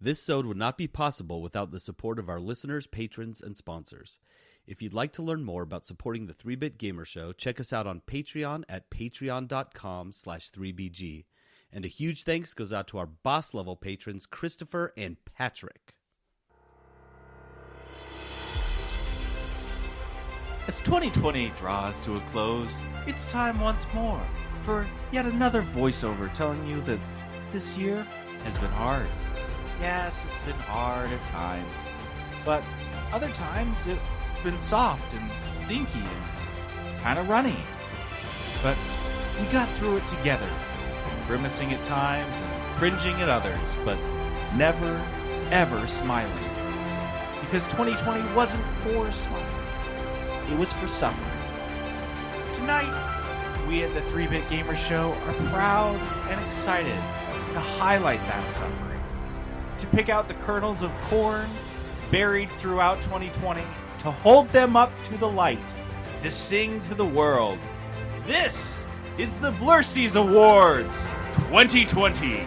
This sode would not be possible without the support of our listeners, patrons, and sponsors. If you'd like to learn more about supporting the 3-Bit Gamer Show, check us out on Patreon at patreon.com/3BG. And a huge thanks goes out to our boss-level patrons, Christopher and Patrick. As 2020 draws to a close, it's time once more for yet another voiceover telling you that this year has been hard. Yes, it's been hard at times, but other times it's been soft and stinky and kind of runny. But we got through it together, grimacing at times and cringing at others, but never, ever smiling. Because 2020 wasn't for smiling. It was for suffering. Tonight, we at the 3-Bit Gamer Show are proud and excited to highlight that suffering. To pick out the kernels of corn buried throughout 2020, to hold them up to the light, to sing to the world. This is the Blursties Awards 2020.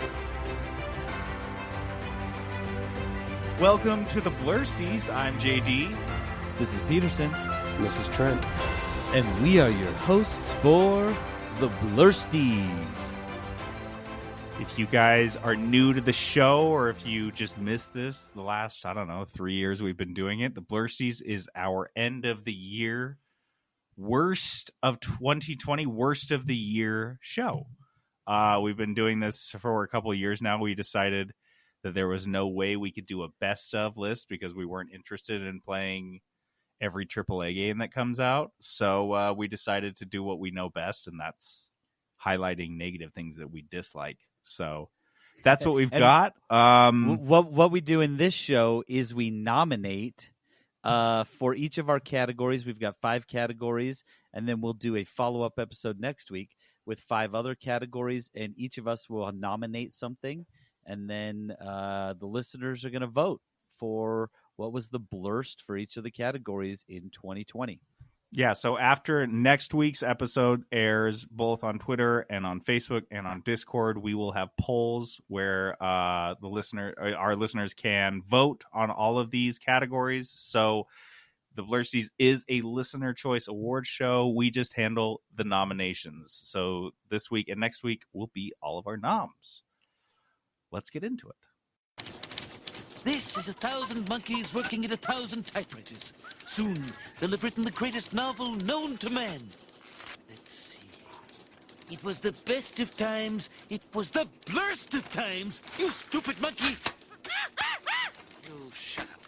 Welcome to the Blursties. I'm JD. This is Peterson. And this is Trent. And we are your hosts for the Blursties. If you guys are new to the show, or if you just missed this the last, 3 years we've been doing it, the Blursties is our end of the year, worst of 2020, worst of the year show. We've been doing this for a couple of years now. We decided that there was no way we could do a best of list because we weren't interested in playing every AAA game that comes out. So we decided to do what we know best, and that's highlighting negative things that we dislike. So that's what we've got. What we do in this show is we nominate for each of our categories. We've got 5 categories, and then we'll do a follow-up episode next week with 5 other categories, and each of us will nominate something, and then the listeners are going to vote for what was the blurst for each of the categories in 2020. Yeah, so after next week's episode airs, both on Twitter and on Facebook and on Discord, we will have polls where our listeners can vote on all of these categories. So the Blursties is a listener choice award show. We just handle the nominations. So this week and next week will be all of our noms. Let's get into it. This is 1,000 monkeys working at 1,000 typewriters. Soon, they'll have written the greatest novel known to man. Let's see. It was the best of times. It was the blurst of times. You stupid monkey. You shut up.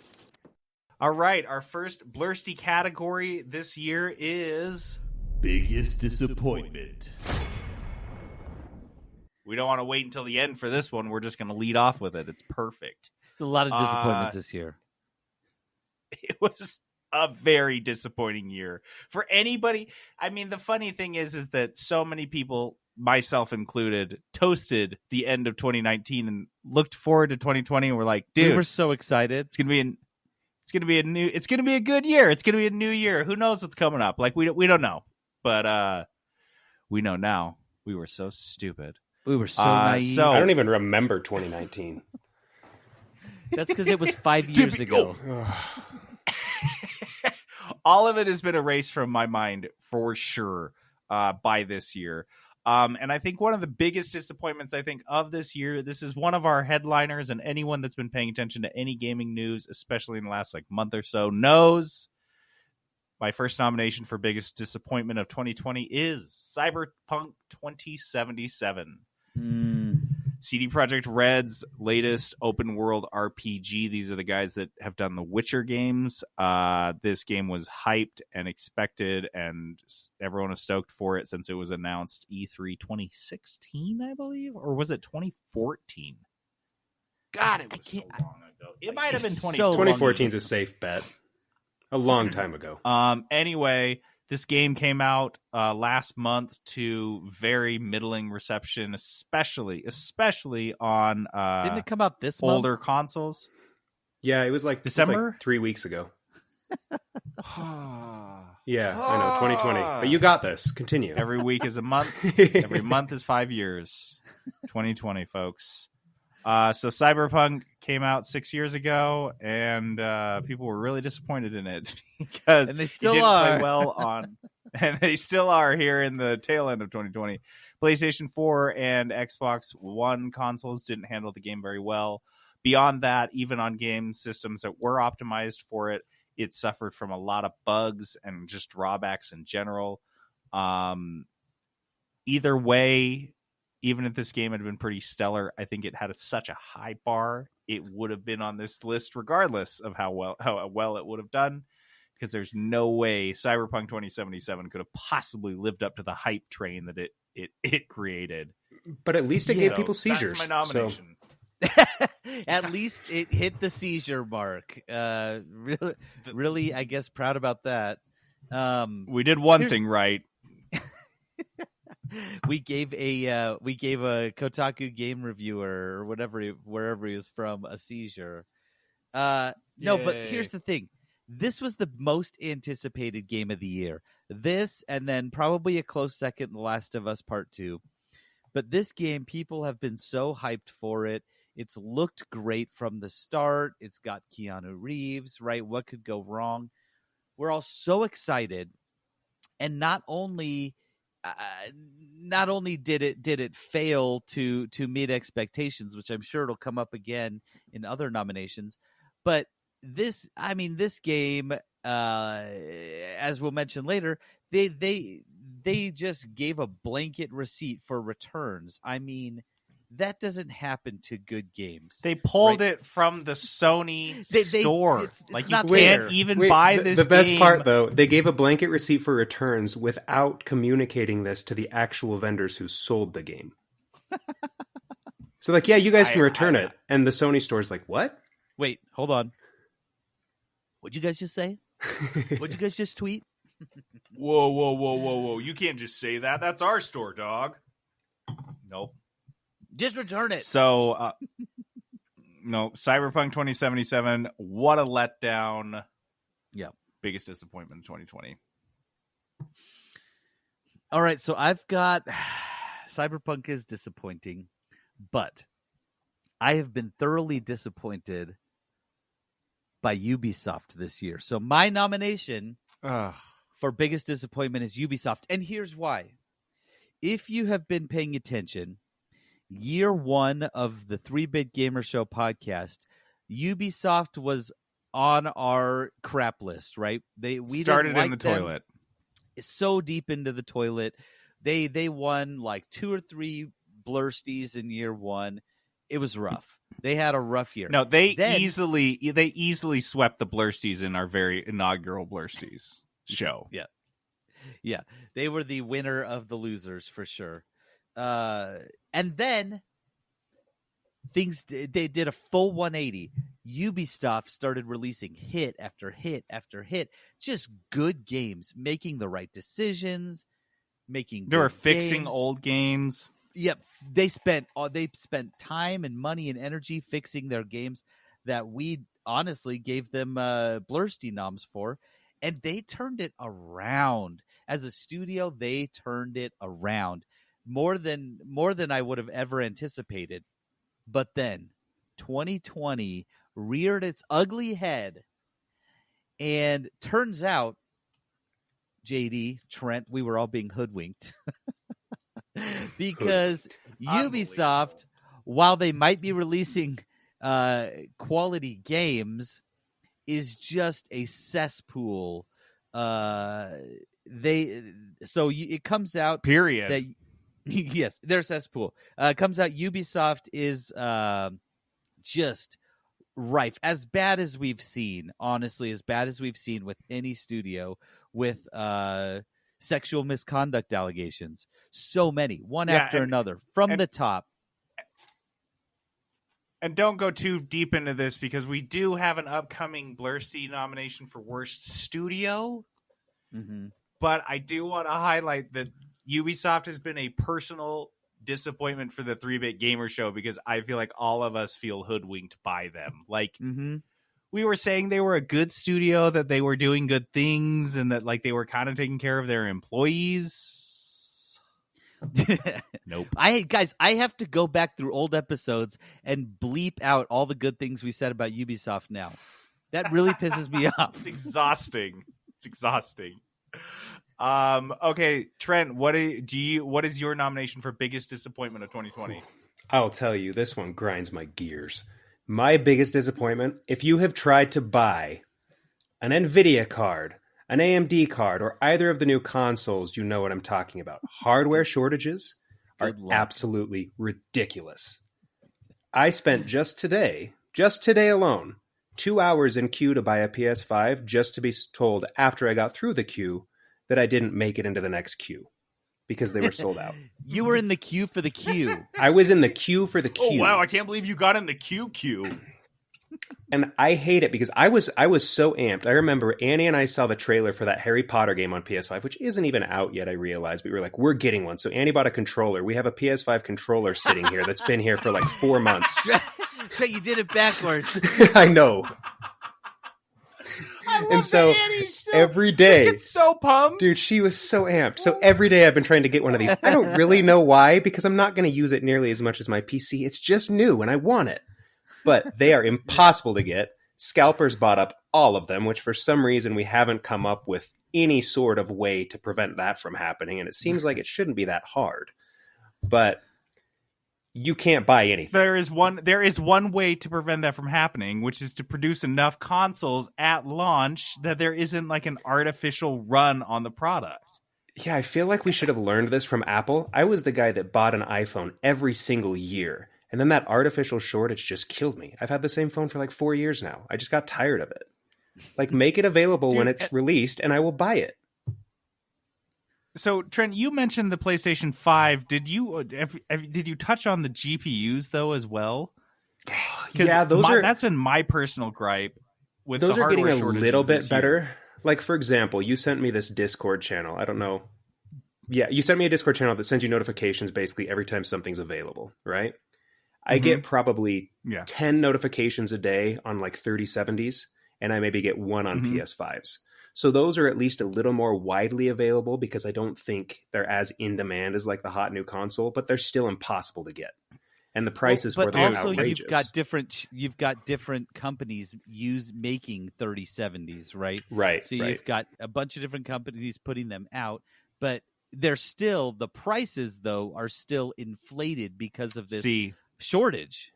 All right, our first Blursty category this year is Biggest disappointment. We don't want to wait until the end for this one. We're just going to lead off with it. It's perfect. There's a lot of disappointments this year. It was a very disappointing year for anybody. I mean, the funny thing is that so many people, myself included, toasted the end of 2019 and looked forward to 2020 and were like, dude, we were so excited. It's going to be a good year. It's going to be a new year. Who knows what's coming up? Like we don't know, but we know now. We were so stupid. We were so naive. I don't even remember 2019. That's because it was 5 years ago. All of it has been erased from my mind for sure by this year. And I think one of the biggest disappointments, of this year, this is one of our headliners, and anyone that's been paying attention to any gaming news, especially in the last month or so, knows my first nomination for biggest disappointment of 2020 is Cyberpunk 2077. CD Projekt Red's latest open world RPG. These are the guys that have done the Witcher games. This game was hyped and expected, and everyone was stoked for it since it was announced E3 2016, I believe, or was it 2014? God, it was so long ago. It might have been 2014 is a safe bet. A long time ago. Anyway, this game came out last month to very middling reception, especially on Didn't it come out this older month? Consoles. Yeah, it was December? 3 weeks ago. Yeah, I know, 2020. But you got this. Continue. Every week is a month. Every month is 5 years. 2020, folks. So Cyberpunk came out 6 years ago, and people were really disappointed in it because And they it still didn't are. play well on, and they still are here in the tail end of 2020. PlayStation 4 and Xbox One consoles didn't handle the game very well. Beyond that, even on game systems that were optimized for it, it suffered from a lot of bugs and just drawbacks in general. Either way, even if this game had been pretty stellar, I think it had such a high bar, it would have been on this list regardless of how well it would have done, because there's no way Cyberpunk 2077 could have possibly lived up to the hype train that it created. But at least it gave people seizures. That's my nomination. At least it hit the seizure mark. Really, I guess proud about that. We did one thing right. We gave a Kotaku game reviewer or wherever he was from a seizure. No, but here's the thing. This was the most anticipated game of the year. This, and then probably a close second, The Last of Us Part 2. But this game, people have been so hyped for it. It's looked great from the start. It's got Keanu Reeves, right? What could go wrong? We're all so excited. And not only did it fail to meet expectations, which I'm sure it'll come up again in other nominations, but this game, as we'll mention later, they just gave a blanket receipt for returns. I mean, that doesn't happen to good games. They pulled it from the Sony store. It's like, not you can't fair. even buy this The best game. part, though, they gave a blanket receipt for returns without communicating this to the actual vendors who sold the game. So, like, yeah, you guys can return it. And the Sony store's like, what? Wait, hold on. What'd you guys just say? What'd you guys just tweet? Whoa. You can't just say that. That's our store, dog. Nope. Just return it. So, no, Cyberpunk 2077, what a letdown. Yeah. Biggest disappointment in 2020. All right, so I've got Cyberpunk is disappointing, but I have been thoroughly disappointed by Ubisoft this year. So my nomination for biggest disappointment is Ubisoft, and here's why. If you have been paying attention, year one of the 3-Bit Gamer Show podcast, Ubisoft was on our crap list, right? We started in the toilet. So deep into the toilet. They won like 2 or 3 Blursties in year one. It was rough. They had a rough year. No, they easily swept the Blursties in our very inaugural Blursties show. Yeah. They were the winner of the losers for sure. And then they did a full 180. Ubisoft started releasing hit after hit after hit, just good games, making the right decisions, They were fixing old games. Yep, they spent time and money and energy fixing their games that we honestly gave them Blursty noms for, and they turned it around. As a studio, they turned it around more than I would have ever anticipated. But then 2020 reared its ugly head, and turns out, JD, Trent, we were all being hoodwinked. Because Ubisoft, while they might be releasing quality games, is just a cesspool. It comes out Period. that yes, they're a cesspool. It comes out Ubisoft is just rife, as bad as we've seen. Honestly, as bad as we've seen with any studio with sexual misconduct allegations. So many, one after another, from the top. And don't go too deep into this, because we do have an upcoming Blursty nomination for Worst Studio. Mm-hmm. But I do want to highlight that Ubisoft has been a personal disappointment for the 3-Bit Gamer Show, because I feel like all of us feel hoodwinked by them. Like, we were saying they were a good studio, that they were doing good things, and that like they were kind of taking care of their employees. Nope. I have to go back through old episodes and bleep out all the good things we said about Ubisoft now. That really pisses me off. It's exhausting. It's exhausting. Okay, Trent, what is your nomination for biggest disappointment of 2020? I'll tell you, this one grinds my gears. My biggest disappointment, if you have tried to buy an NVIDIA card, an AMD card, or either of the new consoles, you know what I'm talking about. Hardware shortages are absolutely ridiculous. I spent just today alone, 2 hours in queue to buy a PS5 just to be told after I got through the queue that I didn't make it into the next queue because they were sold out. You were in the queue for the queue. I was in the queue for the queue. Oh, wow. I can't believe you got in the queue. And I hate it because I was so amped. I remember Annie and I saw the trailer for that Harry Potter game on PS5, which isn't even out yet, I realized. But we were like, we're getting one. So Annie bought a controller. We have a PS5 controller sitting here that's been here for like 4 months. So you did it backwards. I know. And so every day, gets so pumped. Dude, she was so amped. So every day I've been trying to get one of these. I don't really know why, because I'm not going to use it nearly as much as my PC. It's just new and I want it. But they are impossible to get. Scalpers bought up all of them, which for some reason we haven't come up with any sort of way to prevent that from happening. And it seems like it shouldn't be that hard. But you can't buy anything. There is one way to prevent that from happening, which is to produce enough consoles at launch that there isn't like an artificial run on the product. Yeah, I feel like we should have learned this from Apple. I was the guy that bought an iPhone every single year. And then that artificial shortage just killed me. I've had the same phone for like 4 years now. I just got tired of it. Like, make it available when it's released and I will buy it. So, Trent, you mentioned the PlayStation 5. Did you touch on the GPUs, though, as well? Yeah, that's been my personal gripe with those the are getting a hardware little bit shortages better. Like, for example, you sent me this Discord channel. I don't know. Yeah, you sent me a Discord channel that sends you notifications basically every time something's available, right? I get probably 10 notifications a day on like 3070s, and I maybe get one on PS5s. So those are at least a little more widely available because I don't think they're as in demand as like the hot new console, but they're still impossible to get. And the prices for them are outrageous. You've got different companies making 3070s, right? Right. So you've got a bunch of different companies putting them out, but the prices though are still inflated because of this shortage.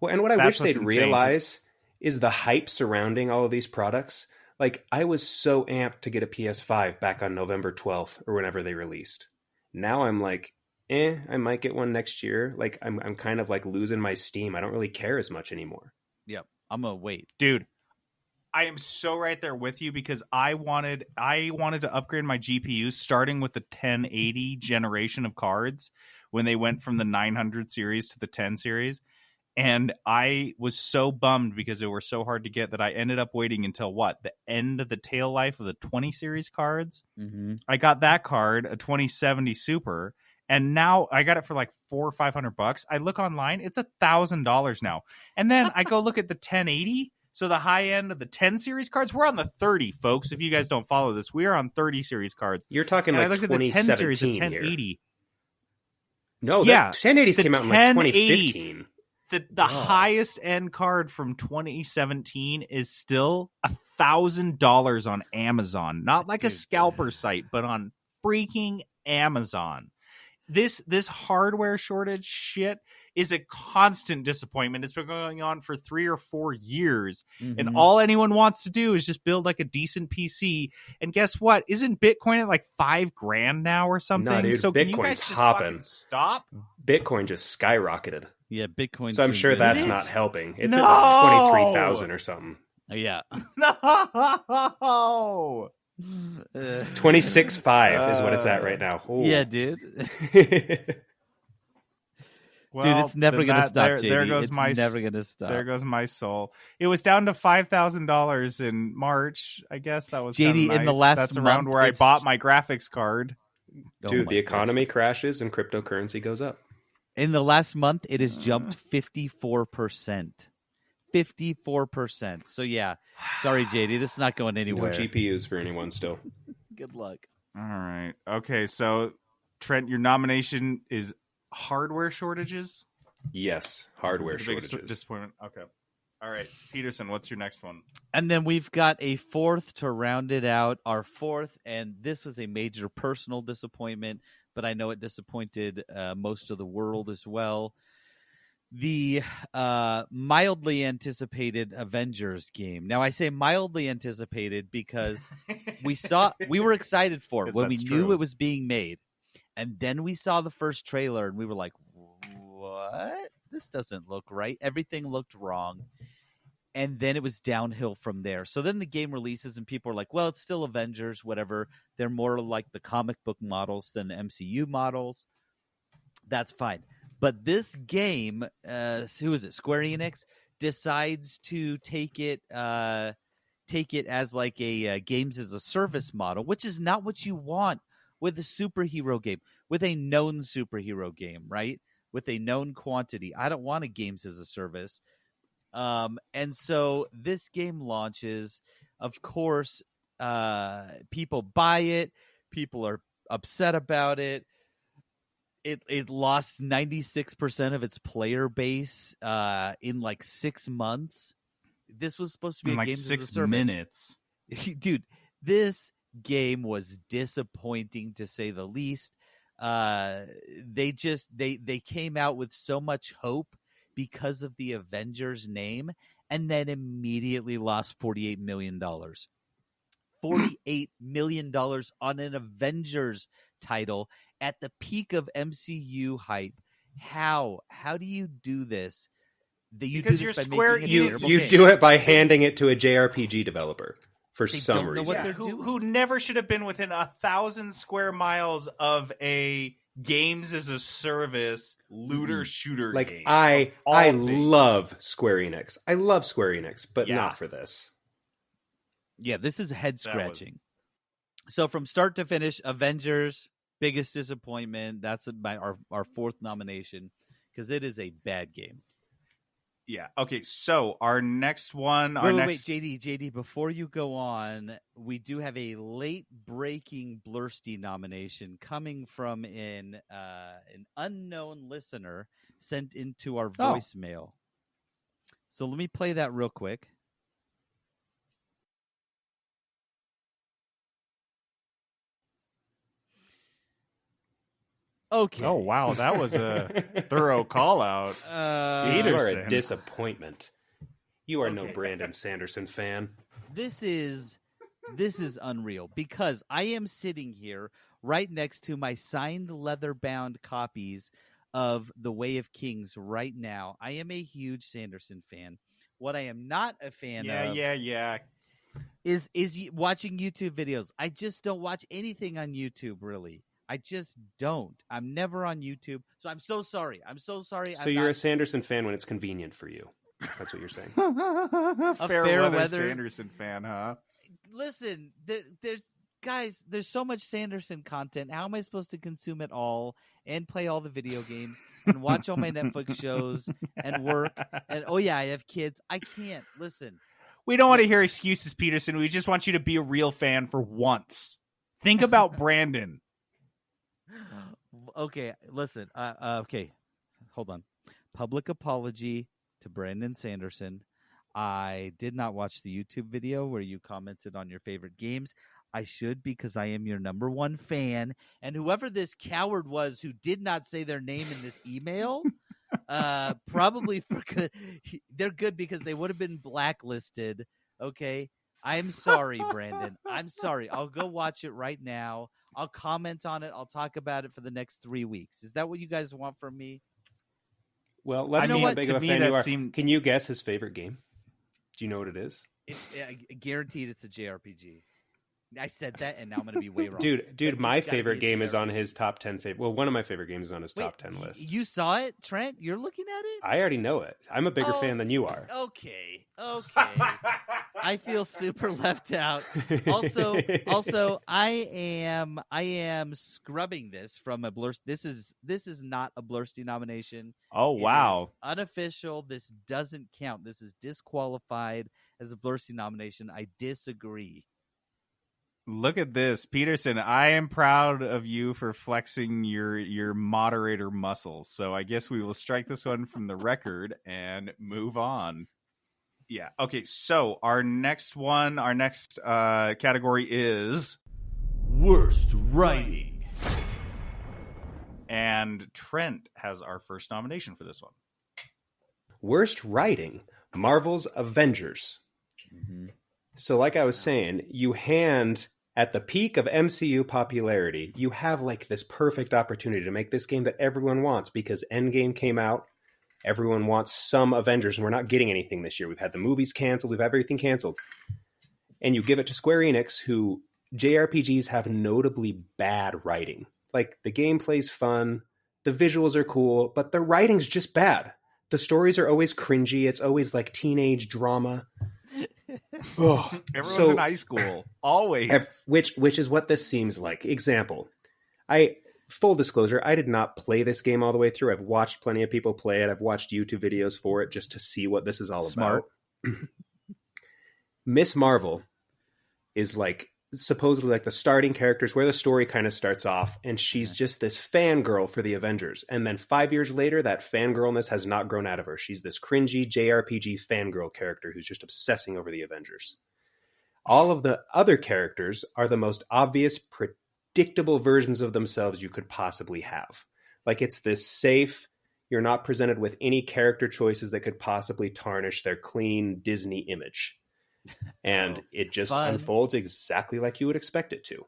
Well, and what I wish they'd realize is the hype surrounding all of these products. Like, I was so amped to get a PS5 back on November 12th or whenever they released. Now I'm like, I might get one next year. Like, I'm kind of like losing my steam. I don't really care as much anymore. Yep. I'm going to wait. Dude, I am so right there with you because I wanted to upgrade my GPU starting with the 1080 generation of cards when they went from the 900 series to the 10 series. And I was so bummed because they were so hard to get that I ended up waiting until the end of the tail life of the 20 series cards. Mm-hmm. I got that card, a 2070 Super, and now I got it for like $400 or $500. I look online, it's $1,000 now. And then I go look at the 1080. So the high end of the 10 series cards, we're on the 30, folks. If you guys don't follow this, we are on 30 series cards. You're talking like 2017 at the 10 series, the 1080. Here. No, yeah, 1080s came out in like 2015. The highest end card from 2017 is still $1,000 on Amazon. Not like a scalper site, but on freaking Amazon. This hardware shortage shit is a constant disappointment. It's been going on for 3 or 4 years. Mm-hmm. And all anyone wants to do is just build like a decent PC. And guess what? Isn't Bitcoin at like $5,000 now or something? No, dude, so Bitcoin's can you guys just hopping. Stop? Bitcoin just skyrocketed. Yeah, Bitcoin. So I'm sure that's not helping. It's at like 23,000 or something. Yeah. No. 26.5 is what it's at right now. Ooh. Yeah, dude. Well, dude, it's never going to stop, JD. There goes it's my, never going to stop. There goes my soul. It was down to $5,000 in March. I guess that was JD nice. in the last That's month, around where I bought my graphics card. Dude, the economy crashes and cryptocurrency goes up. In the last month, it has jumped 54%. 54%. So yeah, sorry, JD, this is not going anywhere. No GPUs for anyone still. Good luck. All right. Okay, so Trent, your nomination is hardware shortages. Yes, hardware The biggest shortages. disappointment. Okay. All right, Peterson, what's your next one? And then we've got a fourth to round it out. Our fourth, and this was a major personal disappointment, but I know it disappointed most of the world as well. The mildly anticipated Avengers game. Now, I say mildly anticipated because we were excited for it when we knew it was being made. And then we saw the first trailer and we were like, what? This doesn't look right. Everything looked wrong. And then it was downhill from there. So then the game releases and people are like, well, it's still Avengers, whatever. They're more like the comic book models than the MCU models. That's fine. But this game, who is it? Square Enix decides to take it as like a games as a service model, which is not what you want with a superhero game, with a known superhero game, right? With a known quantity. I don't want a games as a service. And so this game launches. Of course, people buy it. People are upset about it. It lost 96% of its player base in like 6 months. This was supposed to be in a like games 6 as a service. minutes. Dude, this game was disappointing to say the least. They came out with so much hope because of the Avengers name, and then immediately lost $48 million. $48 million on an Avengers title at the peak of MCU hype. How do you do this? Because you're Square Enix. You do it by handing it to a JRPG developer for some reason. Who never should have been within 1,000 square miles of a games as a service looter shooter game. I love Square Enix. I love Square Enix, but not for this. Yeah, this is head scratching. So from start to finish, Avengers, biggest disappointment. That's our fourth nomination because it is a bad game. Yeah. Okay. So our next one. Wait, JD. Before you go on, we do have a late breaking Blursty nomination coming from an unknown listener sent into our voicemail. So let me play that real quick. Okay. Oh, wow. That was a thorough call out. You are a disappointment. You are no Brandon Sanderson fan. This is unreal because I am sitting here right next to my signed leather-bound copies of The Way of Kings right now. I am a huge Sanderson fan. What I am not a fan of is watching YouTube videos. I just don't watch anything on YouTube, really. I just don't. I'm never on YouTube. So I'm so sorry. So you're a Sanderson fan when it's convenient for you. That's what you're saying. A fair weather Sanderson fan, huh? Listen, there's so much Sanderson content. How am I supposed to consume it all and play all the video games and watch all my Netflix shows and work? And I have kids. I can't. Listen. We don't want to hear excuses, Peterson. We just want you to be a real fan for once. Think about Brandon. Okay, listen. Okay, hold on. Public apology to Brandon Sanderson. I did not watch the YouTube video where you commented on your favorite games. I should because I am your number one fan. And whoever this coward was who did not say their name in this email, probably for good. They're good because they would have been blacklisted. Okay, I'm sorry, Brandon. I'm sorry. I'll go watch it right now. I'll comment on it. I'll talk about it for the next 3 weeks. Is that what you guys want from me? Well, let's see how big of a fan you are. Can you guess his favorite game? Do you know what it is? It's guaranteed it's a JRPG. I said that, and now I'm going to be way wrong. Dude, my favorite game is on his top 10 favorite. Well, one of my favorite games is on his top 10 list. You saw it, Trent? You're looking at it? I already know it. I'm a bigger fan than you are. Okay. I feel super left out. Also, I am scrubbing this from a Blurst. This is not a Blursty nomination. Oh, wow. It is unofficial. This doesn't count. This is disqualified as a Blursty nomination. I disagree. Look at this, Peterson. I am proud of you for flexing your moderator muscles. So I guess we will strike this one from the record and move on. Yeah. Okay. So our next category is Worst writing. And Trent has our first nomination for this one. Worst writing, Marvel's Avengers. Mm-hmm. So like I was saying, at the peak of MCU popularity, you have like this perfect opportunity to make this game that everyone wants because Endgame came out. Everyone wants some Avengers, and we're not getting anything this year. We've had the movies canceled. We've had everything canceled. And you give it to Square Enix, who JRPGs have notably bad writing. Like, the gameplay's fun, the visuals are cool, but the writing's just bad. The stories are always cringy. It's always like teenage drama. Everyone's in high school. Always. Which is what this seems like. Example. Full disclosure, I did not play this game all the way through. I've watched plenty of people play it. I've watched YouTube videos for it just to see what this is all about. Miss Marvel is like supposedly like the starting characters where the story kind of starts off, and she's just this fangirl for the Avengers. And then 5 years later, that fangirlness has not grown out of her. She's this cringy JRPG fangirl character who's just obsessing over the Avengers. All of the other characters are the most obvious, predictable versions of themselves you could possibly have. Like, it's this safe, you're not presented with any character choices that could possibly tarnish their clean Disney image. And it just unfolds exactly like you would expect it to.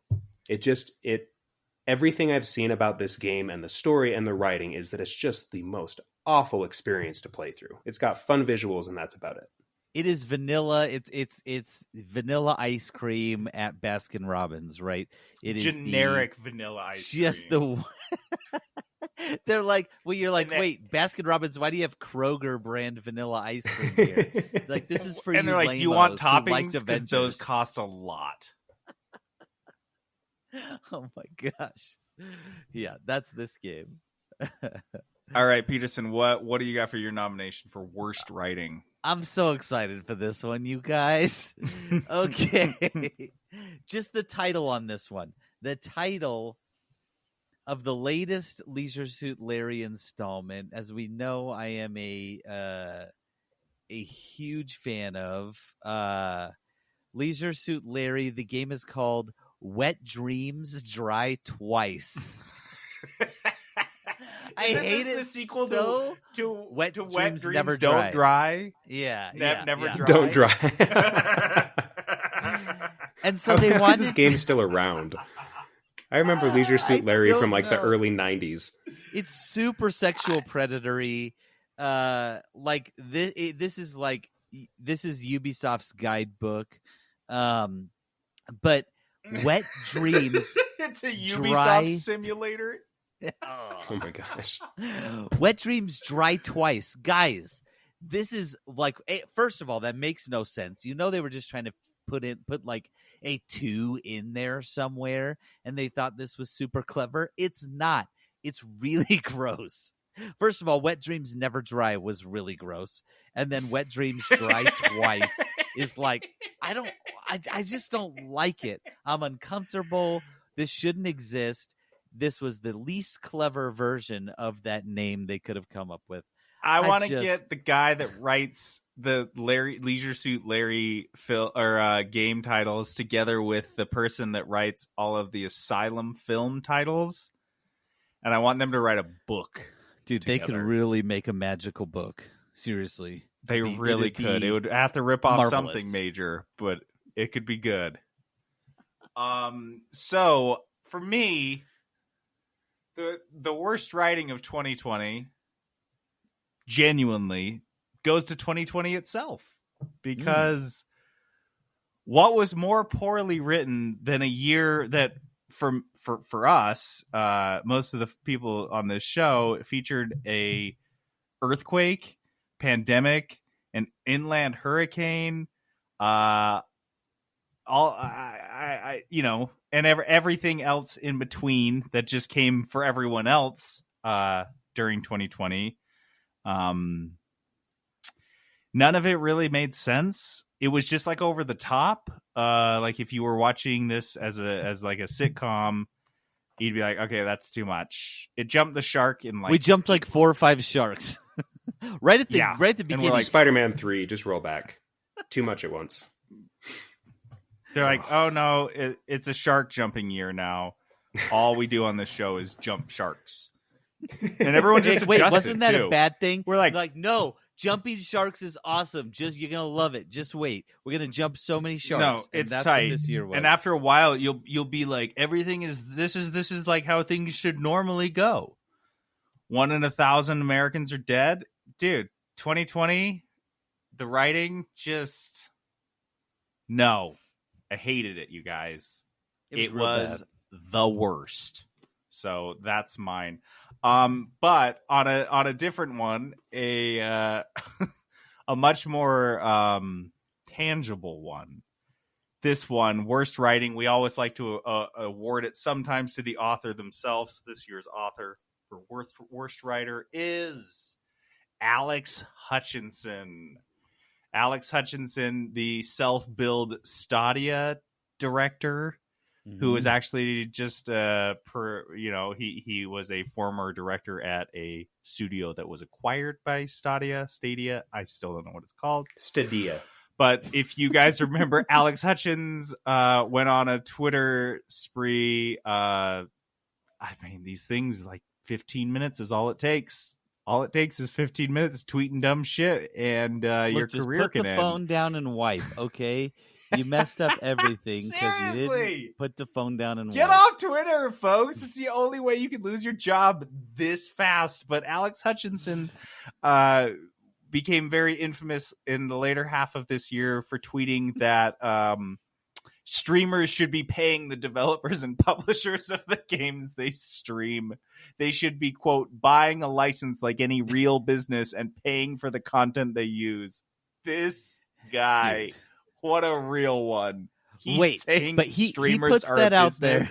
Everything I've seen about this game and the story and the writing is that it's just the most awful experience to play through. It's got fun visuals, and that's about it. It is vanilla. It's vanilla ice cream at Baskin Robbins, right? It is generic vanilla ice cream. Just the. They're like, well, you're like, wait, Baskin Robbins, why do you have Kroger brand vanilla ice cream here? Like, this is for and you. And they're like, you want toppings because those cost a lot. Oh my gosh. Yeah, that's this game. All right, Peterson, what do you got for your nomination for worst writing? I'm so excited for this one, you guys. Okay. Just the title on this one. The title of the latest Leisure Suit Larry installment. As we know, I am a huge fan of Leisure Suit Larry. The game is called Wet Dreams Dry Twice. I hate it. The sequel to Wet Dreams Never Don't Dry. Yeah, Never Dry. Don't dry. And so they wanted. Is this game still around? I remember Leisure Suit Larry from like the early 90s. It's super sexual predatory. Like this is Ubisoft's guidebook. But Wet Dreams. It's a Ubisoft simulator. Oh my gosh. Wet Dreams Dry Twice. Guys, this is like, first of all, that makes no sense. You know, they were just trying to put like a 2 in there somewhere, and they thought this was super clever. It's not. It's really gross. First of all, Wet Dreams Never Dry was really gross, and then Wet Dreams Dry Twice is like, I just don't like it. I'm uncomfortable. This shouldn't exist. This was the least clever version of that name they could have come up with. I want to get the guy that writes the Leisure Suit Larry game titles together with the person that writes all of the Asylum film titles, and I want them to write a book. Dude, together. They could really make a magical book. Seriously. They really could. It would have to rip off marvelous. Something major, but it could be good. So for me, the worst writing of 2020 genuinely goes to 2020 itself, because what was more poorly written than a year that for us, most of the people on this show featured a earthquake, pandemic, an inland hurricane, and everything else in between that just came for everyone else during 2020. none of it really made sense. It was just like over the top. Like if you were watching this as like a sitcom, you'd be like, okay, that's too much. It jumped the shark in like we jumped like 4 or 5 sharks right at the beginning. Like Spider-Man 3, just roll back. Too much at once. They're like, oh no, it's a shark jumping year now. All we do on this show is jump sharks. And everyone just wait, adjusted, wasn't that too. a bad thing? We're like, no, jumping sharks is awesome. You're gonna love it. Just wait. We're gonna jump so many sharks. no, And it's that's tight. What this year was. And after a while, you'll be like, everything is this is like how things should normally go. 1 in 1,000 Americans are dead, dude. 2020, the writing just no. I hated it, you guys. It was the worst. So that's mine. But on a different one, a much more tangible one. This one, worst writing. We always like to award it sometimes to the author themselves. This year's author for worst writer is Alex Hutchinson. Alex Hutchinson, the self-billed Stadia director, who was actually just he was a former director at a studio that was acquired by Stadia. I still don't know what it's called. Stadia. But if you guys remember, Alex Hutchins went on a Twitter spree. I mean, these things, like 15 minutes is all it takes. All it takes is 15 minutes tweeting dumb shit, and your career can end. Put the phone down and wipe, okay? You messed up everything because you didn't put the phone down and Get wipe. off Twitter, folks. It's the only way you can lose your job this fast. But Alex Hutchinson became very infamous in the later half of this year for tweeting that streamers should be paying the developers and publishers of the games they stream. They should be, quote, buying a license like any real business and paying for the content they use. This guy, dude. What a real one. He's saying but he streamers puts are that a out there.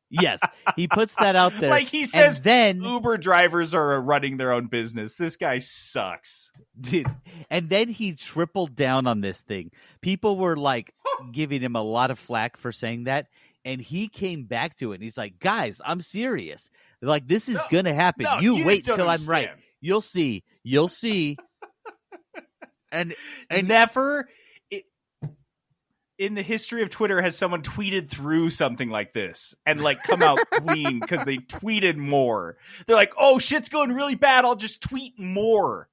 Yes, he puts that out there. Like he says, and then Uber drivers are running their own business. This guy sucks. Dude. And then he tripled down on this thing. People were like giving him a lot of flack for saying that. And he came back to it. And he's like, guys, I'm serious. Like, this is going to happen. No, you wait till understand. I'm right. You'll see. and never in the history of Twitter has someone tweeted through something like this and like come out clean because they tweeted more. They're like, oh, shit's going really bad. I'll just tweet more.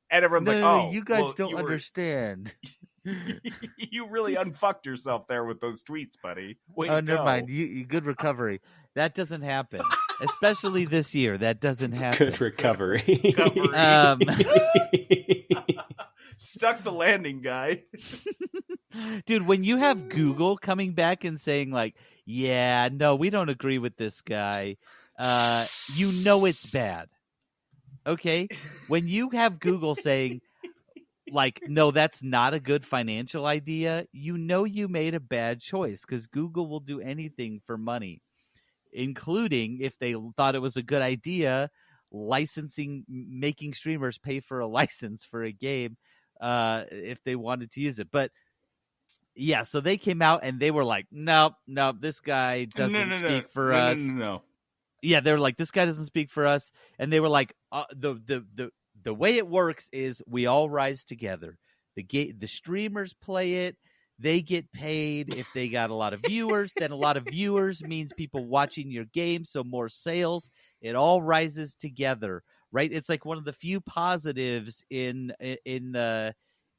And everyone's like, oh, you guys don't understand. You really unfucked yourself there with those tweets, buddy. Never mind. You good recovery. That doesn't happen, especially this year. That doesn't happen. Good recovery. Stuck the landing, guy. Dude, when you have Google coming back and saying like, yeah, no, we don't agree with this guy, you know it's bad. Okay? When you have Google saying like, no, that's not a good financial idea, you know you made a bad choice because Google will do anything for money, including if they thought it was a good idea, making streamers pay for a license for a game if they wanted to use it. But yeah, so they came out and they were like, nope, this guy doesn't speak for us. No. Yeah, they were like, this guy doesn't speak for us. And they were like, the way it works is we all rise together. The streamers play it. They get paid if they got a lot of viewers. Then a lot of viewers means people watching your game, so more sales. It all rises together, right? It's like one of the few positives in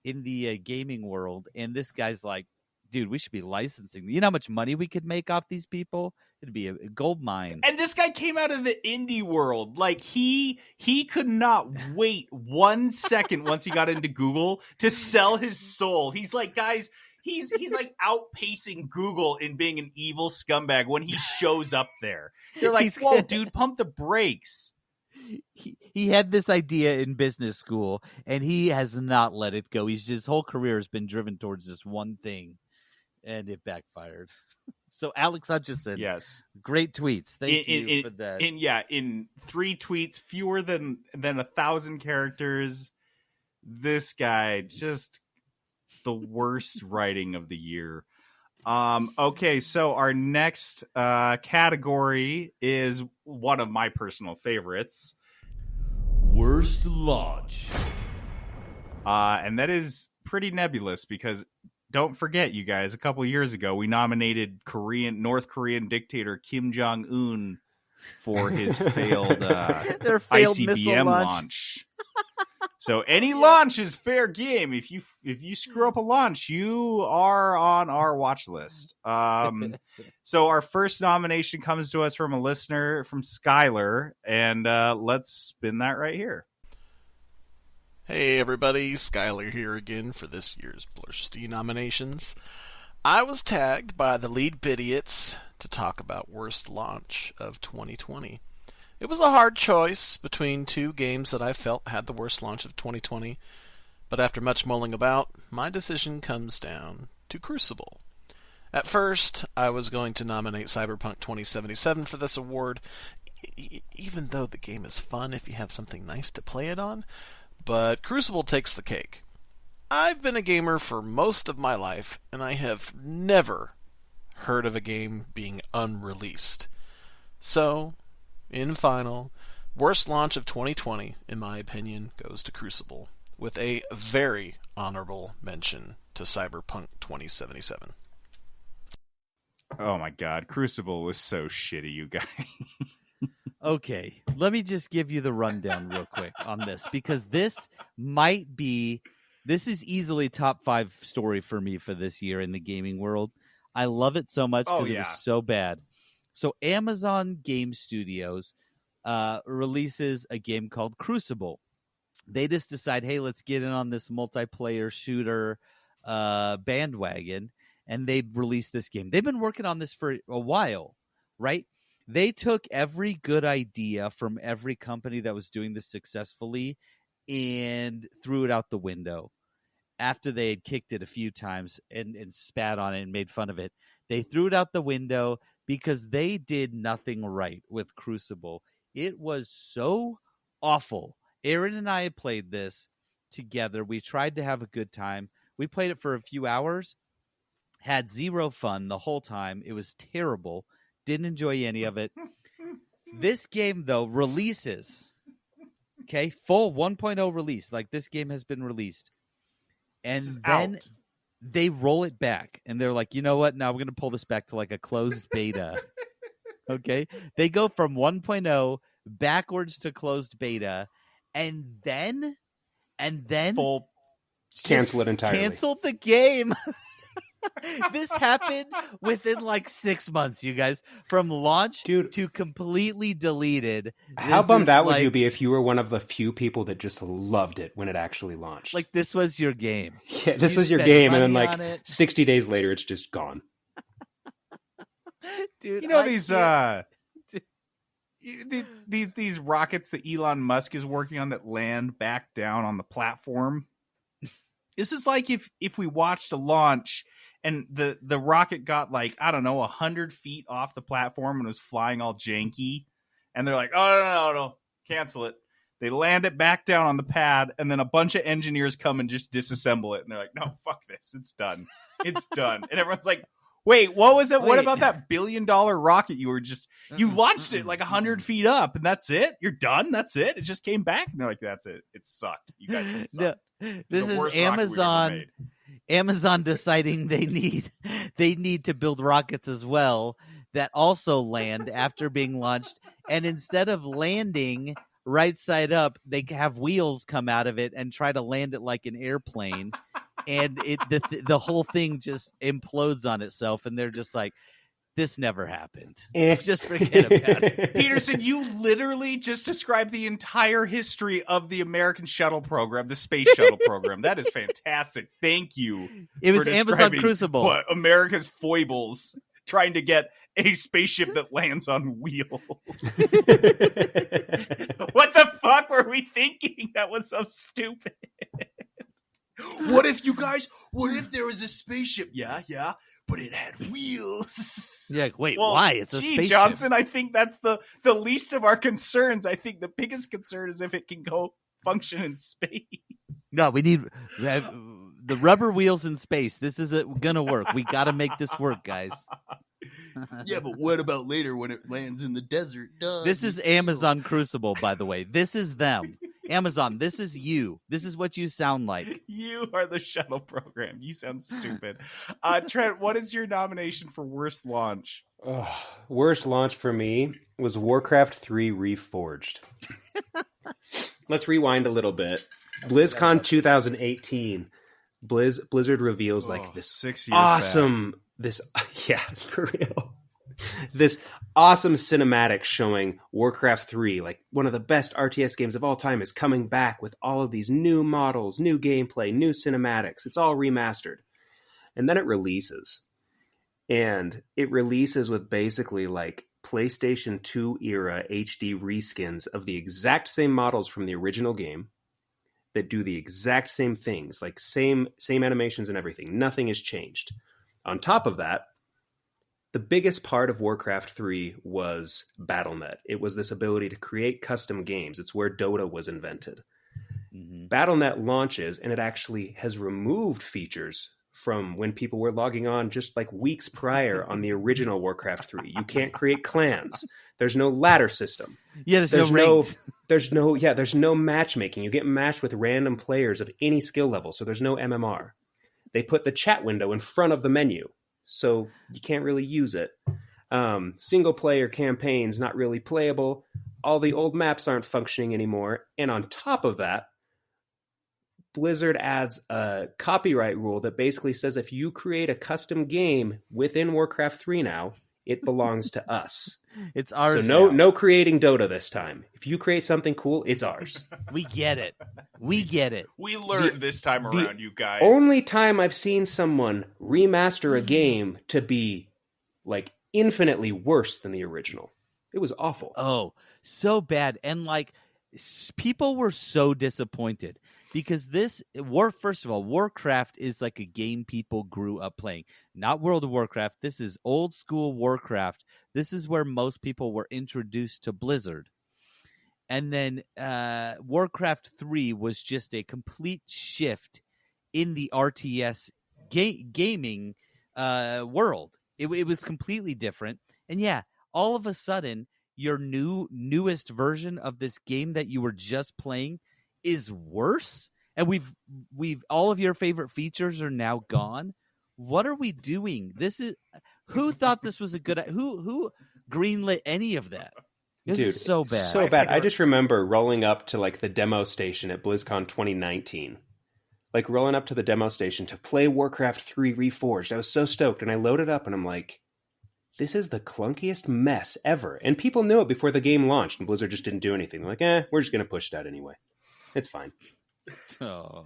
the gaming world. And this guy's like, dude, we should be licensing. You know how much money we could make off these people? It'd be a gold mine. And this guy came out of the indie world. Like he could not wait 1 second once he got into Google to sell his soul. He's like, guys, he's like outpacing Google in being an evil scumbag when he shows up there. They're like, whoa, dude, pump the brakes. He had this idea in business school, and he has not let it go. His whole career has been driven towards this one thing, and it backfired. So Alex Hutchinson, yes, great tweets. Thank you for that. In 3 tweets, fewer than 1,000 characters, This guy, just the worst writing of the year. Okay, so our next category is one of my personal favorites. Worst launch. And that is pretty nebulous because don't forget, you guys, a couple years ago, we nominated North Korean dictator Kim Jong-un for his failed, Their failed ICBM missile launch. So any launch is fair game. If you screw up a launch, you are on our watch list. So our first nomination comes to us from a listener, from Skylar, and let's spin that right here. Hey everybody, Skylar here again for this year's Blursty nominations. I was tagged by the lead bidiots to talk about worst launch of 2020. It was a hard choice between two games that I felt had the worst launch of 2020, but after much mulling about, my decision comes down to Crucible. At first, I was going to nominate Cyberpunk 2077 for this award, even though the game is fun if you have something nice to play it on. But Crucible takes the cake. I've been a gamer for most of my life, and I have never heard of a game being unreleased. So, in final, worst launch of 2020, in my opinion, goes to Crucible, with a very honorable mention to Cyberpunk 2077. Oh my god, Crucible was so shitty, you guys. Okay, let me just give you the rundown real quick on this, because this is easily top 5 story for me for this year in the gaming world. I love it so much because it was so bad. So Amazon Game Studios releases a game called Crucible. They just decide, hey, let's get in on this multiplayer shooter bandwagon, and they release this game. They've been working on this for a while, right? They took every good idea from every company that was doing this successfully and threw it out the window. After they had kicked it a few times and spat on it and made fun of it, they threw it out the window because they did nothing right with Crucible. It was so awful. Aaron and I had played this together. We tried to have a good time. We played it for a few hours, had zero fun the whole time. It was terrible. Didn't enjoy any of it. This game, though, releases. Okay, full 1.0 release. Like, this game has been released. And then they roll it back. And they're like, you know what? Now we're going to pull this back to like a closed beta. Okay? They go from 1.0 backwards to closed beta. And then Full cancel it entirely. Cancel the game. This happened within like 6 months, you guys, from launch to completely deleted. How bummed out would you be if you were one of the few people that just loved it when it actually launched? Like, this was your game. Yeah, this was your game, and then like 60 days later, it's just gone. Dude, you know these rockets that Elon Musk is working on that land back down on the platform? This is like if we watched a launch and the rocket got like, I don't know, 100 feet off the platform and was flying all janky. And they're like, oh, no, cancel it. They land it back down on the pad, and then a bunch of engineers come and just disassemble it. And they're like, no, fuck this. It's done. It's done. And everyone's like, wait, what was it? What about that $1 billion rocket you launched it like 100 feet up, and that's it? You're done? That's it? It just came back? And they're like, that's it. It sucked. You guys, it sucked. No, this is Amazon deciding they need to build rockets as well that also land after being launched. And instead of landing right side up, they have wheels come out of it and try to land it like an airplane. And the whole thing just implodes on itself. And they're just like, this never happened. Just forget about it. Peterson, you literally just described the entire history of the American shuttle program, the space shuttle program. That is fantastic. Thank you. It was Amazon Crucible. What, America's foibles, trying to get a spaceship that lands on wheels. What the fuck were we thinking? That was so stupid. What if there was a spaceship? Yeah. But it had wheels. Yeah, wait, why? It's a spaceship. Johnson, I think that's the least of our concerns. I think the biggest concern is if it can go function in space. No, we need the rubber wheels in space. This isn't going to work. We got to make this work, guys. Yeah, but what about later when it lands in the desert? This is Amazon Crucible, by the way. This is them. Amazon, this is you. This is what you sound like. You are the shuttle program. You sound stupid. Trent, what is your nomination for worst launch? Worst launch for me was Warcraft 3 Reforged. Let's rewind a little bit. BlizzCon 2018. Blizzard reveals this 6 years awesome back. It's for real. This awesome cinematic showing Warcraft 3, like one of the best RTS games of all time, is coming back with all of these new models, new gameplay, new cinematics. It's all remastered. And then it releases. And it releases with basically like PlayStation 2 era HD reskins of the exact same models from the original game that do the exact same things, like same animations and everything. Nothing has changed. On top of that, the biggest part of Warcraft 3 was Battle.net. It was this ability to create custom games. It's where Dota was invented. Mm-hmm. Battle.net launches, and it actually has removed features from when people were logging on just like weeks prior on the original Warcraft 3. You can't create clans. There's no ladder system. Yeah, there's no matchmaking. You get matched with random players of any skill level, so there's no MMR. They put the chat window in front of the menu, so you can't really use it. Single player campaigns not really playable. All the old maps aren't functioning anymore. And on top of that, Blizzard adds a copyright rule that basically says if you create a custom game within Warcraft 3 now, it belongs to us. It's ours. So no creating Dota this time. If you create something cool, it's ours. We get it. We learned this time around, you guys. Only time I've seen someone remaster a game to be like infinitely worse than the original. It was awful. Oh, so bad. And like people were so disappointed because first of all, Warcraft is like a game people grew up playing, not World of Warcraft. This is old school Warcraft. This is where most people were introduced to Blizzard. And then Warcraft 3 was just a complete shift in the RTS gaming world. It was completely different. And yeah, all of a sudden, your newest version of this game that you were just playing is worse, and we've all of your favorite features are now gone. What are we doing? Who thought this was a good? Who greenlit any of that? This is so bad. So bad. I just remember rolling up to like the demo station at BlizzCon 2019. Like rolling up to the demo station to play Warcraft 3 Reforged. I was so stoked, and I loaded up and I'm like, this is the clunkiest mess ever. And people knew it before the game launched, and Blizzard just didn't do anything. They're like, we're just going to push it out anyway. It's fine. Oh.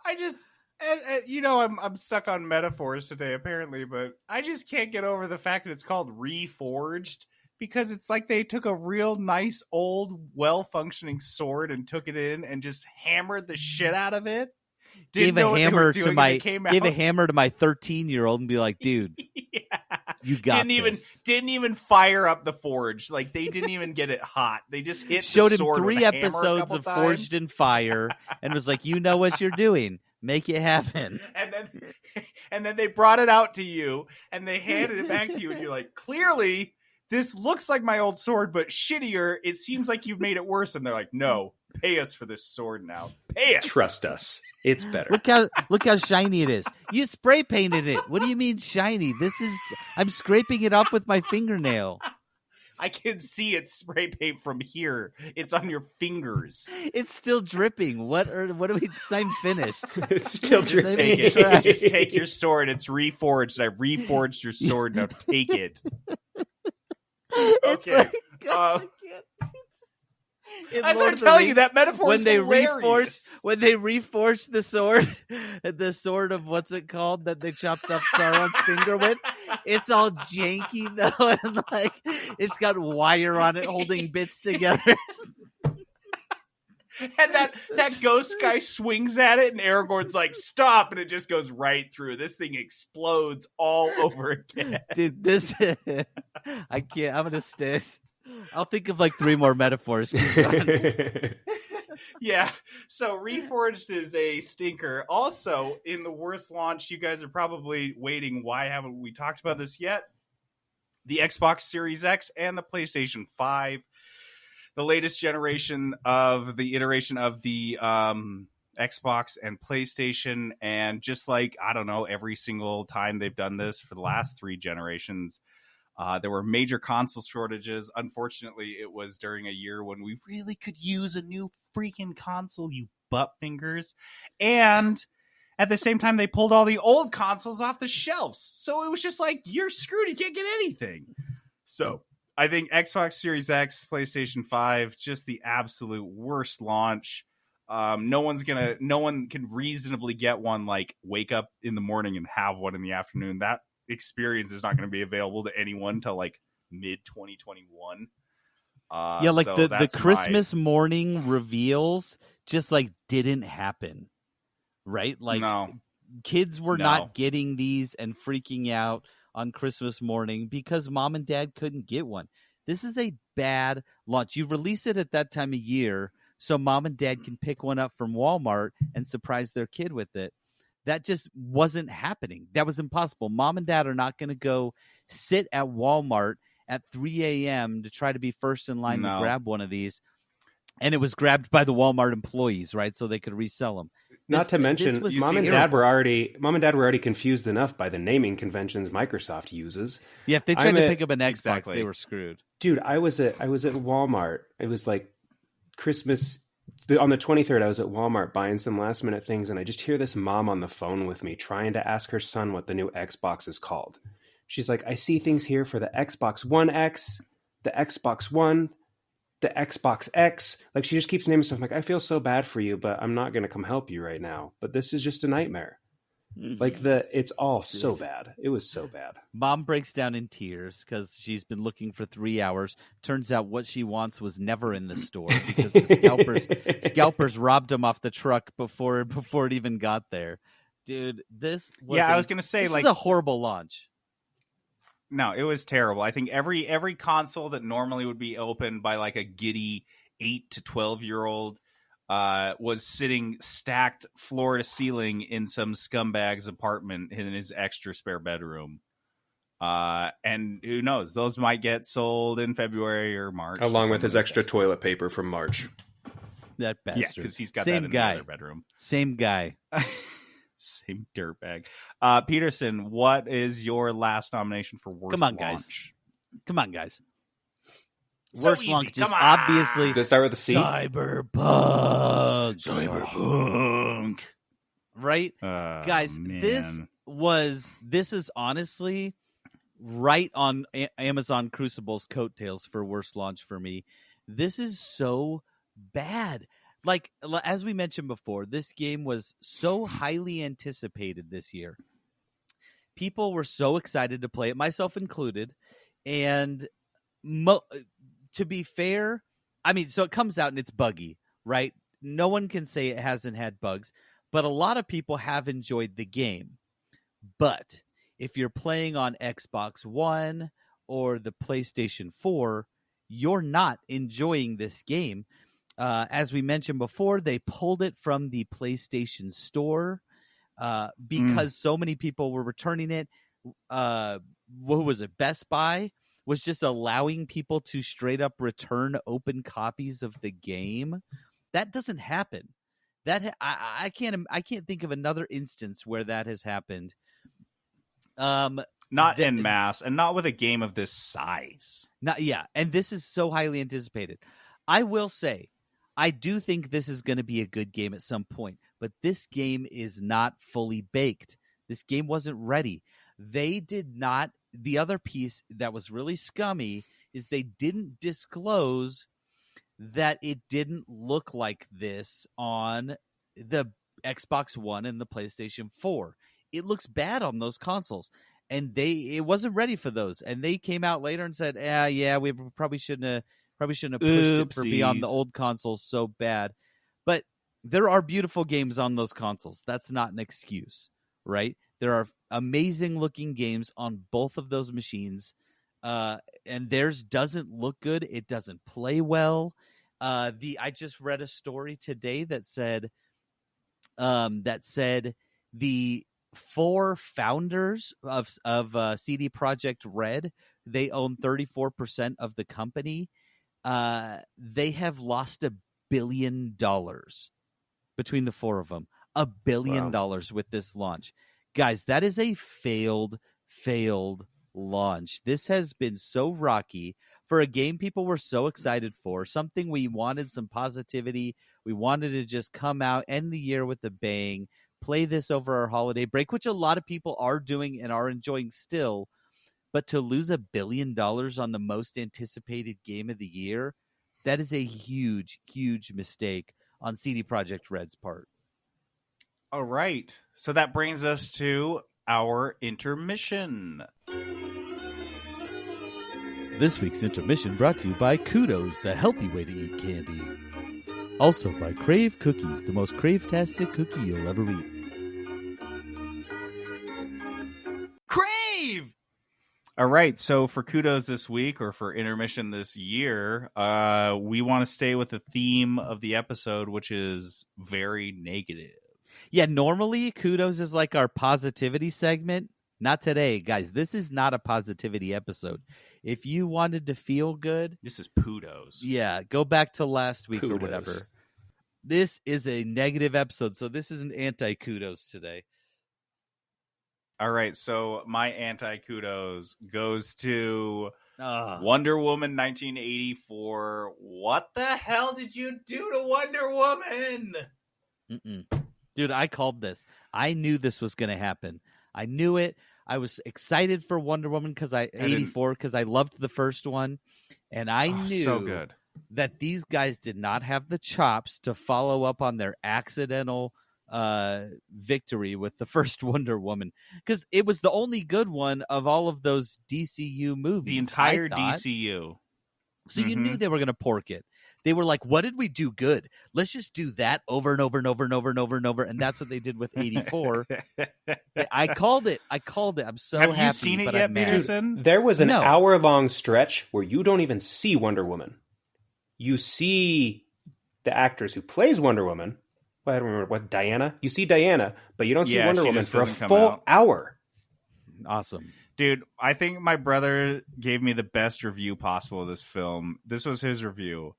I just, I'm stuck on metaphors today, apparently, but I just can't get over the fact that it's called Reforged, because it's like they took a real nice, old, well-functioning sword and took it in and just hammered the shit out of it. Gave a hammer to my 13-year-old and be like, dude, you got this. Didn't even fire up the forge. Like they didn't even get it hot. They just showed the him sword 3 episodes of Forged in Fire and was like, you know what you're doing. Make it happen. And then they brought it out to you and they handed it back to you and you're like, clearly this looks like my old sword, but shittier. It seems like you've made it worse. And they're like, no, pay us for this sword now. Pay us. Trust us. It's better. Look how shiny it is. You spray painted it. What do you mean shiny? I'm scraping it up with my fingernail. I can see it spray paint from here. It's on your fingers. It's still dripping. What are we? I'm finished. It's still dripping. Just take your sword. It's reforged. I reforged your sword. Now take it. Okay. As I'm telling you, that metaphor is hilarious. When they reforged the sword of what's it called that they chopped off Sauron's finger with, it's all janky though, and like it's got wire on it holding bits together. And that ghost guy swings at it, and Aragorn's like, "Stop!" and it just goes right through. This thing explodes all over again. Dude, I can't. I'm gonna stay. I'll think of like 3 more metaphors. Yeah, so Reforged is a stinker. Also, in the worst launch, you guys are probably waiting. Why haven't we talked about this yet? The Xbox Series X and the PlayStation 5, the latest generation of the iteration of the Xbox and PlayStation. And just like, I don't know, every single time they've done this for the last 3 generations, there were major console shortages. Unfortunately, it was during a year when we really could use a new freaking console, you butt fingers. And at the same time, they pulled all the old consoles off the shelves. So it was just like, you're screwed. You can't get anything. So I think Xbox Series X, PlayStation 5, just the absolute worst launch. No one can reasonably get one, like wake up in the morning and have one in the afternoon. That experience is not going to be available to anyone till like mid 2021. Yeah, like so the Christmas morning reveals just like didn't happen, right? Like kids were not getting these and freaking out on Christmas morning because mom and dad couldn't get one. This is a bad launch. You release it at that time of year so mom and dad can pick one up from Walmart and surprise their kid with it. That just wasn't happening. That was impossible. Mom and dad are not going to go sit at Walmart at 3 a.m. to try to be first in line to grab one of these. And it was grabbed by the Walmart employees, right? So they could resell them. Not to mention, mom and dad were already confused enough by the naming conventions Microsoft uses. Yeah, if they tried to pick up an Xbox, they were screwed. Dude, I was at Walmart. It was like Christmas. On the 23rd, I was at Walmart buying some last minute things, and I just hear this mom on the phone with me trying to ask her son what the new Xbox is called. She's like, I see things here for the Xbox One X, the Xbox One, the Xbox X. Like, she just keeps naming stuff. I'm like, I feel so bad for you, but I'm not going to come help you right now. But this is just a nightmare. Like, it's all so bad. It was so bad. Mom breaks down in tears because she's been looking for 3 hours. Turns out what she wants was never in the store because the scalpers robbed them off the truck before it even got there. Dude, this was I was gonna say, this like, is a horrible launch. No, it was terrible. I think every console that normally would be opened by like a giddy 8 to 12-year-old was sitting stacked floor to ceiling in some scumbag's apartment in his extra spare bedroom. And who knows? Those might get sold in February or March. Along with his extra toilet paper from March. That bastard. Yeah, because he's got Same that in guy. the other bedroom. Same guy. Same dirtbag. Peterson, what is your last nomination for worst Come on, launch? Come on, guys. So worst easy. launch, just Come on. obviously. Does it start with a C? Cyberpunk. Right? Guys, man. this is honestly right on Amazon Crucible's coattails for worst launch for me. This is so bad. Like, as we mentioned before, this game was so highly anticipated this year. People were so excited to play it, myself included. And to be fair, I mean, so it comes out and it's buggy, right? No one can say it hasn't had bugs, but a lot of people have enjoyed the game. But if you're playing on Xbox One or the PlayStation 4, you're not enjoying this game. As we mentioned before, they pulled it from the PlayStation Store because so many people were returning it. What was it? Best Buy was just allowing people to straight up return open copies of the game. That doesn't happen. I can't think of another instance where that has happened. Not en masse, and not with a game of this size. And this is so highly anticipated. I will say, I do think this is going to be a good game at some point, but this game is not fully baked. This game wasn't ready. They did not. The other piece that was really scummy is they didn't disclose that it didn't look like this on the Xbox One and the PlayStation 4. It looks bad on those consoles, and it wasn't ready for those. And they came out later and said, "Yeah, we probably shouldn't have pushed it for beyond the old consoles so bad." But there are beautiful games on those consoles. That's not an excuse, right? There are amazing looking games on both of those machines, and theirs doesn't look good. It doesn't play well. I just read a story today that said the 4 founders of CD Projekt Red, they own 34% of the company. They have lost $1 billion between the 4 of them. $1 billion with this launch. Guys, that is a failed launch. This has been so rocky for a game people were so excited for, something we wanted some positivity. We wanted to just come out, end the year with a bang, play this over our holiday break, which a lot of people are doing and are enjoying still. But to lose $1 billion on the most anticipated game of the year, that is a huge, huge mistake on CD Projekt Red's part. All right. So that brings us to our intermission. This week's intermission brought to you by Kudos, the healthy way to eat candy. Also by Crave Cookies, the most crave-tastic cookie you'll ever eat. Crave! All right, so for Kudos this week, or for intermission this year, we want to stay with the theme of the episode, which is very negative. Yeah, normally Kudos is like our positivity segment. Not today, guys. This is not a positivity episode. If you wanted to feel good, this is Pudos. Yeah, go back to last week Kudos. Or whatever. This is a negative episode, so this is an anti-Kudos today. All right, so my anti-Kudos goes to Wonder Woman 1984. What the hell did you do to Wonder Woman? Dude, I called this. I knew this was going to happen. I knew it. I was excited for Wonder Woman because I loved the first one, and I knew so good. that these guys did not have the chops to follow up on their accidental victory with the first Wonder Woman, because it was the only good one of all of those DCU movies. The entire DCU. So you knew they were going to pork it. They were like, what did we do good? Let's just do that over and over and over and over and over and over. And that's what they did with 84. I called it. I'm so happy. Have you seen it yet, Peterson? There was an hour-long stretch where you don't even see Wonder Woman. You see the actress who plays Wonder Woman. I don't remember what, Diana? You see Diana, but you don't see Wonder Woman for a full hour. Awesome. Dude, I think my brother gave me the best review possible of this film. This was his review.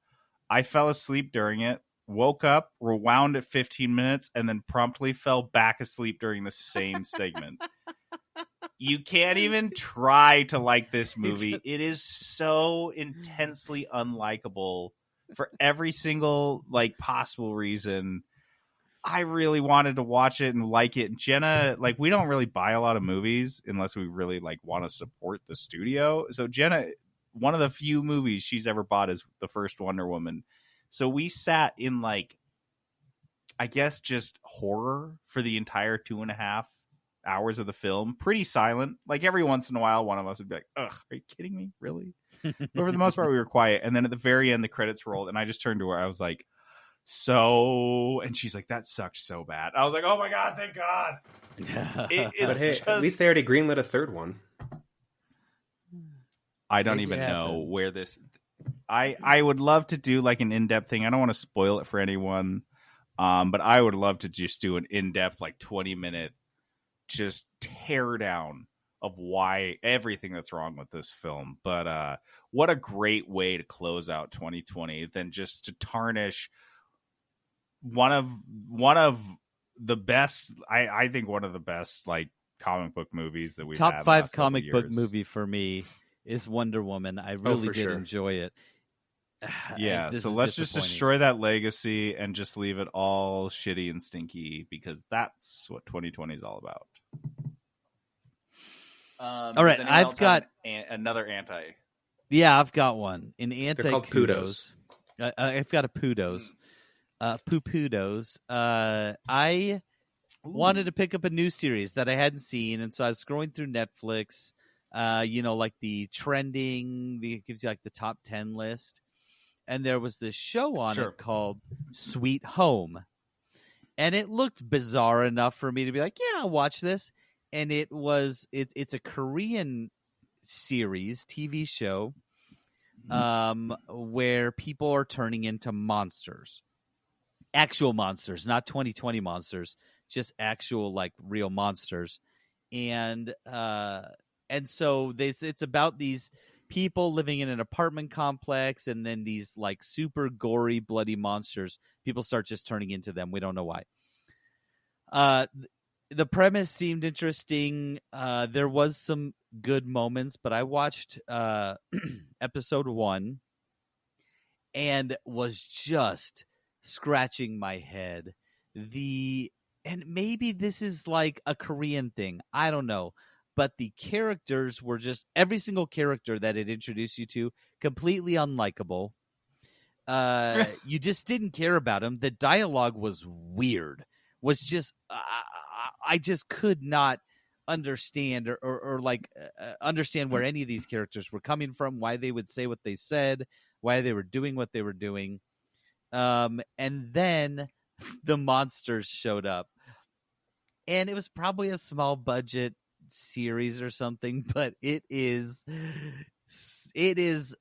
I fell asleep during it, woke up, rewound at 15 minutes, and then promptly fell back asleep during the same segment. You can't even try to like this movie. It is so intensely unlikable for every single possible reason. I really wanted to watch it and like it. Jenna, we don't really buy a lot of movies unless we really want to support the studio. So Jenna, one of the few movies she's ever bought is the first Wonder Woman. So we sat in I guess just horror for the entire 2.5 hours of the film. Pretty silent. Every once in a while, one of us would be like, ugh, are you kidding me? Really? But for the most part, we were quiet. And then at the very end, the credits rolled. And I just turned to her. I was like, and she's like, that sucked so bad. I was like, oh my God, thank God. But hey, at least they already greenlit a third one. I don't even know where this. I would love to do an in-depth thing. I don't want to spoil it for anyone, but I would love to just do an in-depth 20-minute just tear down of why everything that's wrong with this film. But what a great way to close out 2020 than just to tarnish one of the best. I think one of the best comic book movies that we've had. Top 5 comic book movie for me is Wonder Woman. I really did enjoy it. Yeah, so let's just destroy that legacy and just leave it all shitty and stinky, because that's what 2020 is all about. All right, I've got another anti. Yeah, I've got one. An anti-kudos. I've got a Pudos. Poo-Pudos. I wanted to pick up a new series that I hadn't seen, and so I was scrolling through Netflix. The trending, it gives you the top 10 list. And there was this show on it called Sweet Home. And it looked bizarre enough for me to be like, yeah, I'll watch this. And it's a Korean series, TV show, where people are turning into monsters, actual monsters, not 2020 monsters, just actual like real monsters, and so it's about these people living in an apartment complex, and then these like super gory, bloody monsters. People start just turning into them. We don't know why. The premise seemed interesting. There was some good moments, but I watched episode 1 and was just scratching my head. And maybe this is like a Korean thing. I don't know. But the characters were just, every single character that it introduced you to, completely unlikable. You just didn't care about them. The dialogue was weird. Was just, I just could not understand or understand where any of these characters were coming from, why they would say what they said, why they were doing what they were doing. And then the monsters showed up. And it was probably a small budget series or something, but it is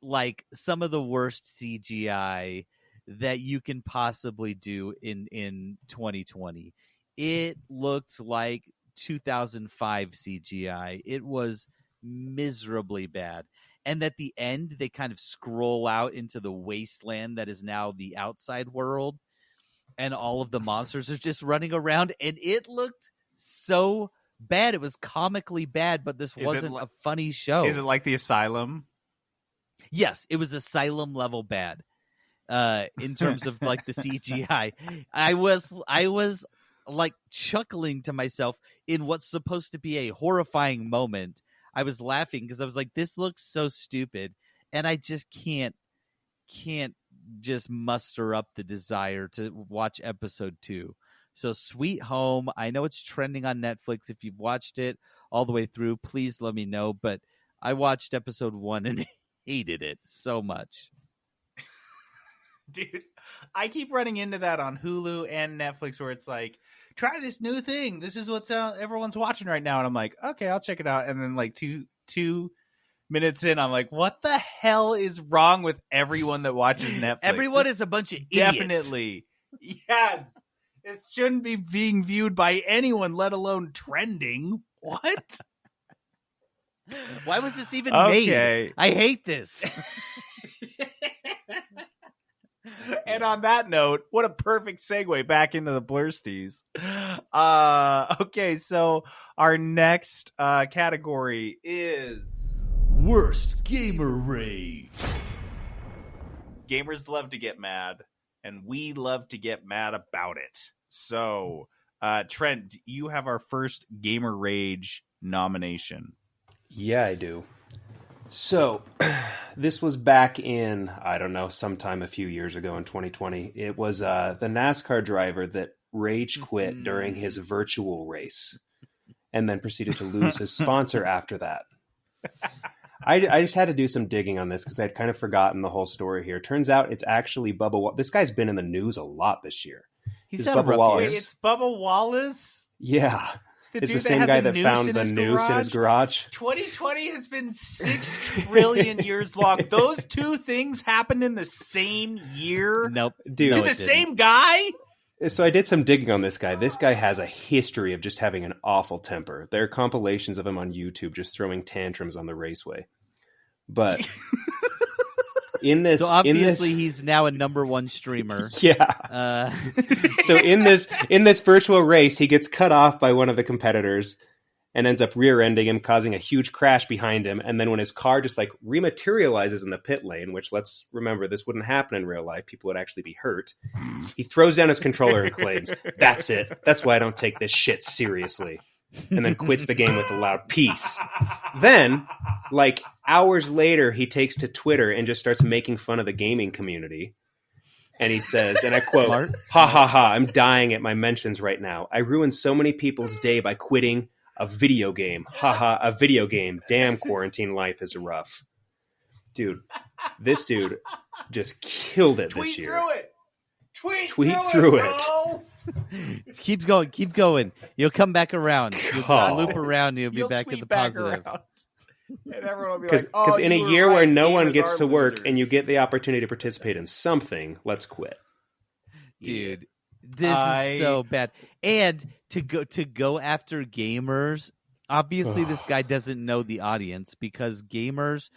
like some of the worst CGI that you can possibly do in 2020. It looked like 2005 CGI. It was miserably bad. And at the end, they kind of scroll out into the wasteland that is now the outside world, and all of the monsters are just running around, and it looked so bad. It was comically bad, but this wasn't a funny show. Is it like The Asylum? Yes, it was Asylum level bad. In terms of like the CGI, I was like chuckling to myself in what's supposed to be a horrifying moment. I was laughing because I was like, this looks so stupid, and I just can't just muster up the desire to watch episode 2. So Sweet Home, I know it's trending on Netflix. If you've watched it all the way through, please let me know. But I watched episode 1 and hated it so much. Dude, I keep running into that on Hulu and Netflix where it's like, try this new thing. This is what's everyone's watching right now. And I'm like, okay, I'll check it out. And then like two minutes in, I'm like, what the hell is wrong with everyone that watches Netflix? Everyone is a bunch of idiots. Definitely. Yes. It shouldn't be being viewed by anyone, let alone trending. What? Why was this even made? I hate this. And on that note, what a perfect segue back into the Blursties. Okay, so our next category is Worst Gamer Rage. Gamers love to get mad, and we love to get mad about it. So, Trent, you have our first Gamer Rage nomination. Yeah, I do. So, this was back in, I don't know, sometime a few years ago in 2020. It was the NASCAR driver that rage quit during his virtual race and then proceeded to lose his sponsor after that. I just had to do some digging on this because I'd kind of forgotten the whole story here. Turns out it's actually Bubba. This guy's been in the news a lot this year. He's had a rough Wallace. Wait, it's Bubba Wallace? Yeah. The it's dude the same guy that found in the his noose in his garage. 2020 has been 6 trillion years long. Those two things happened in the same year? Nope. Dude, to the same guy? So I did some digging on this guy. This guy has a history of just having an awful temper. There are compilations of him on YouTube just throwing tantrums on the raceway. But in this, so obviously he's now a #1 streamer. Yeah. So in this virtual race, he gets cut off by one of the competitors and ends up rear-ending him, causing a huge crash behind him. And then when his car just like rematerializes in the pit lane, which let's remember, this wouldn't happen in real life. People would actually be hurt. He throws down his controller and claims, "That's it. That's why I don't take this shit seriously." And then quits the game with a loud peace. Then, like hours later, he takes to Twitter and just starts making fun of the gaming community. And he says, and I quote, Smart. "Ha ha ha, I'm dying at my mentions right now. I ruined so many people's day by quitting a video game. Ha ha, a video game. Damn, quarantine life is rough." Dude, this dude just killed it this year. Tweet through it. Bro. Keep going. You'll come back around. You'll loop around. You'll be back in the positive. And everyone will be Because like, "Oh, in a you were year right. where no one Gamers gets are to work and you losers." get the opportunity to participate in something, let's quit. Dude, this is so bad. And to go after gamers, obviously this guy doesn't know the audience because gamers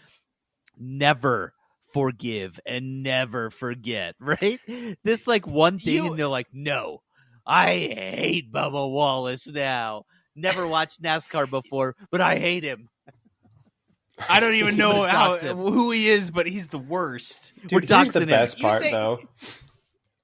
never forgive and never forget, right? This like one thing and they're like, no, I hate Bubba Wallace now. Never watched NASCAR before, but I hate him. I don't even know Dox him. who he is, but he's the worst. Dude, We're here's the doxing best him. part, say- though.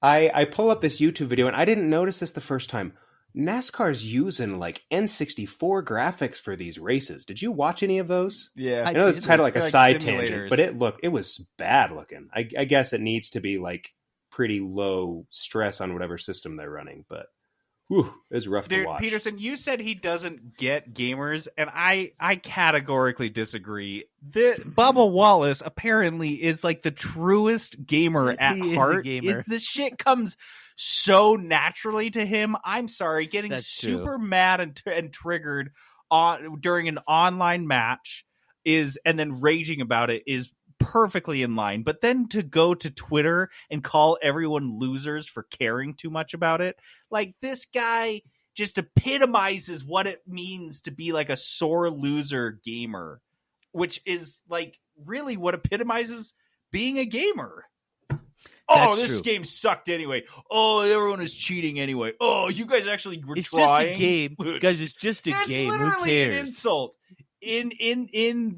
I pull up this YouTube video, and I didn't notice this the first time. NASCAR's using, like, N64 graphics for these races. Did you watch any of those? Yeah, I know this is kind of like a They're like side simulators. tangent, but it was bad looking. I guess it needs to be, like, pretty low stress on whatever system they're running, but whew, it was rough to Dude, watch. Peterson, you said he doesn't get gamers, and I categorically disagree. Bubba Wallace apparently is like the truest gamer at He is a heart. gamer. This shit comes so naturally to him. I'm sorry, getting That's super true. mad and triggered during an online match and then raging about it is perfectly in line. But then to go to Twitter and call everyone losers for caring too much about it, like this guy just epitomizes what it means to be like a sore loser gamer, which is like really what epitomizes being a gamer. Oh, That's this true. game sucked anyway. Oh, everyone is cheating anyway. Oh, you guys actually were It's trying. just a game. Guys, it's just a That's game. Who literally an cares? insult. In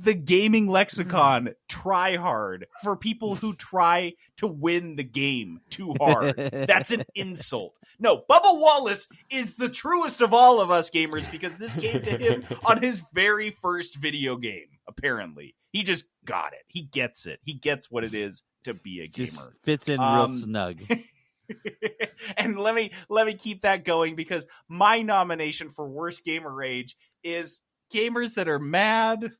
the gaming lexicon, try hard for people who try to win the game too hard. That's an insult. No, Bubba Wallace is the truest of all of us gamers because this came to him on his very first video game, apparently. He just got it. He gets it. He gets what it is to be a Just gamer. fits in real snug. And let me keep that going because my nomination for worst gamer rage is gamers that are mad.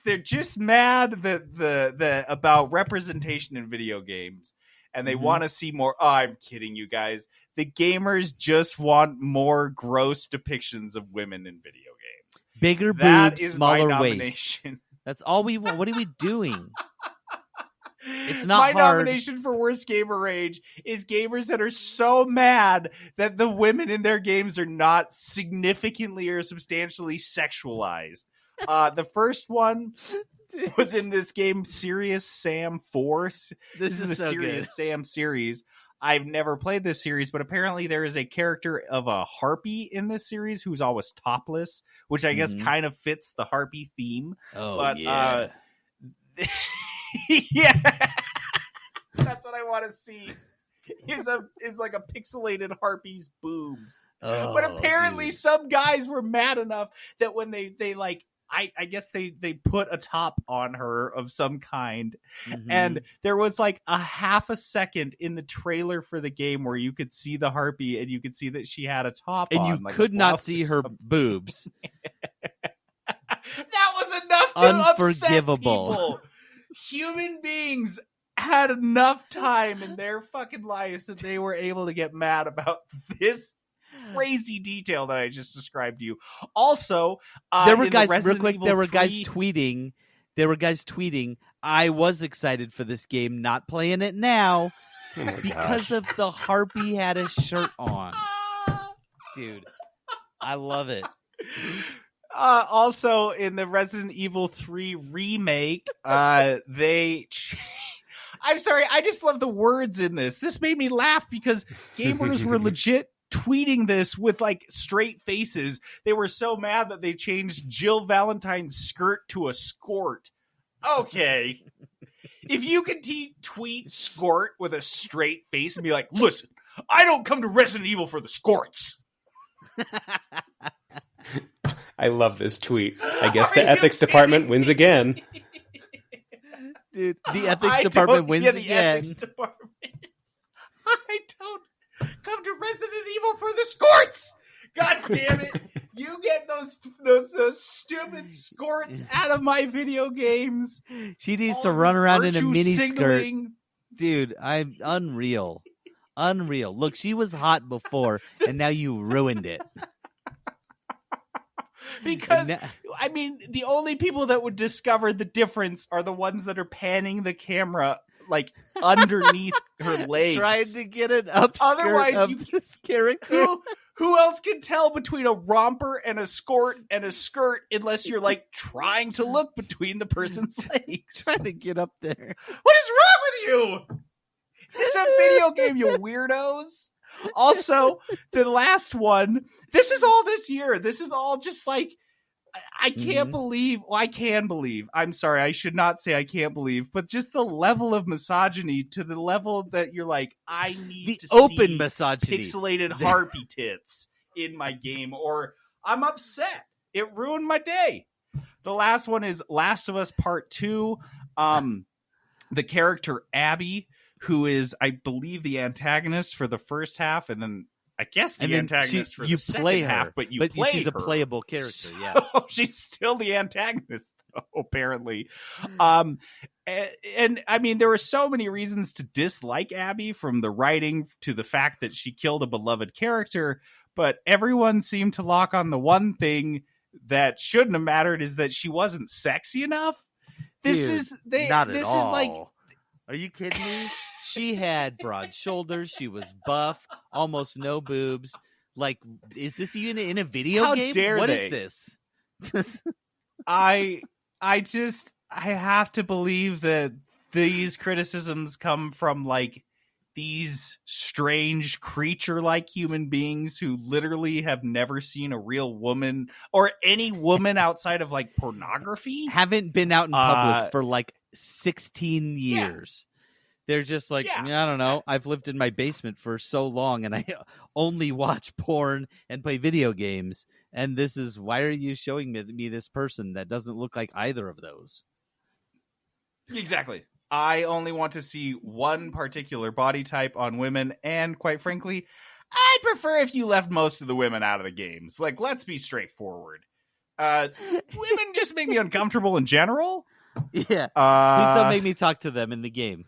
They're just mad that about representation in video games, and they want to see more. Oh, I'm kidding, you guys. The gamers just want more gross depictions of women in video games. Bigger That boobs, is my smaller waist. nomination. That's all we want. What are we doing? It's not My hard. nomination for worst gamer rage is gamers that are so mad that the women in their games are not significantly or substantially sexualized. The first one was in this game, Serious Sam 4. This is the so Serious good. Sam series. I've never played this series, but apparently there is a character of a harpy in this series who's always topless, which I guess kind of fits the harpy theme. Oh, But, yeah. Yeah, that's what I want to see. Is like a pixelated harpy's boobs. Oh, But apparently, dude. some guys were mad enough that when they like, I guess they put a top on her of some kind, and there was like a half a second in the trailer for the game where you could see the harpy and you could see that she had a top and on, you like a could not blouse see or her something. boobs. That was enough to upset Unforgivable. people. Human beings had enough time in their fucking lives that they were able to get mad about this crazy detail that I just described to you. Also, There were in the guys, real Resident quick. Evil There were 3 guys tweeting. I was excited for this game, not playing it now Oh my because gosh. of the harpy had a shirt on. Dude, I love it. Also, in the Resident Evil 3 remake, I'm sorry, I just love the words in this. This made me laugh because gamers were legit tweeting this with like straight faces. They were so mad that they changed Jill Valentine's skirt to a skort. Okay. If you could tweet skort with a straight face and be like, listen, I don't come to Resident Evil for the skorts. I love this tweet. I guess Are the you ethics kidding department wins again. Dude, the ethics I department don't- wins yeah, the again. ethics department. I don't come to Resident Evil for the skorts. God damn it! You get those stupid skorts out of my video games. She needs All to this run around in a virtue mini skirt. signaling. Dude, I'm unreal. Unreal. Look, she was hot before, and now you ruined it. Because, And I mean, the only people that would discover the difference are the ones that are panning the camera like underneath her legs. trying to get an upskirt Otherwise, of you- this character. Who else can tell between a romper and a skirt unless you're like trying to look between the person's legs? Trying to get up there. What is wrong with you? It's a video game, you weirdos. Also, the last one, this is all this year. This is all just like, I can't believe, well, I can believe. I'm sorry, I should not say I can't believe, but just the level of misogyny to the level that you're like, I need The to open see misogyny. pixelated harpy tits in my game, or I'm upset. It ruined my day. The last one is Last of Us Part 2. The character Abby, who is, I believe, the antagonist for the first half, and then I guess the antagonist for the second half, but play she's her. a playable character, So yeah. she's still the antagonist, though, apparently. And I mean, there were so many reasons to dislike Abby, from the writing to the fact that she killed a beloved character, but everyone seemed to lock on the one thing that shouldn't have mattered, is that she wasn't sexy enough. This Dude, not at this all. is like, are you kidding me? She had broad shoulders. She was buff, almost no boobs. Like, is this even in a video How game? dare What they? is this? I have to believe that these criticisms come from like these strange creature-like human beings who literally have never seen a real woman or any woman outside of like pornography. Haven't been out in public for like 16 years. They're just like, Yeah. I don't know. I've lived in my basement for so long, and I only watch porn and play video games. And this is, why are you showing me this person that doesn't look like either of those? Exactly. I only want to see one particular body type on women, and quite frankly, I'd prefer if you left most of the women out of the games. Like, let's be straightforward. Women just make me uncomfortable in general. Yeah. Please don't make me talk to them in the game.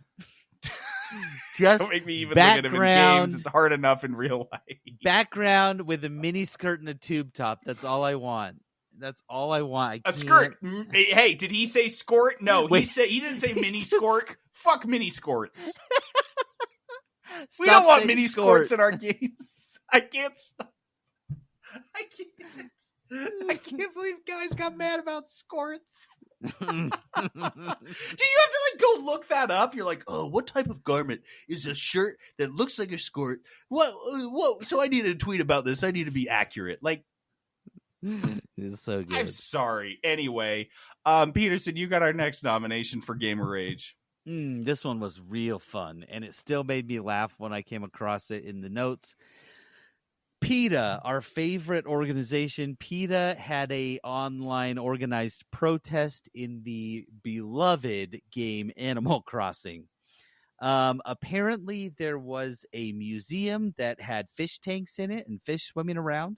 Just don't make me even look at them in games. It's hard enough in real life. Background with a mini skirt and a tube top. That's all I want. That's all I want. A skirt. Hey, did he say skort? No, Wait. he didn't say mini skort. Fuck mini skorts. We Stop don't want saying mini skort. skorts in our games. I can't stop. I can't believe guys got mad about skorts. Do you have to like go look that up? You're like, oh, what type of garment is a shirt that looks like a skort? What? So I need to tweet about this. I need to be accurate. Like, It's so good. I'm sorry. Anyway, Peterson, you got our next nomination for Gamer Rage. This one was real fun, and it still made me laugh when I came across it in the notes. PETA, our favorite organization, PETA had a online organized protest in the beloved game Animal Crossing. Apparently, there was a museum that had fish tanks in it and fish swimming around.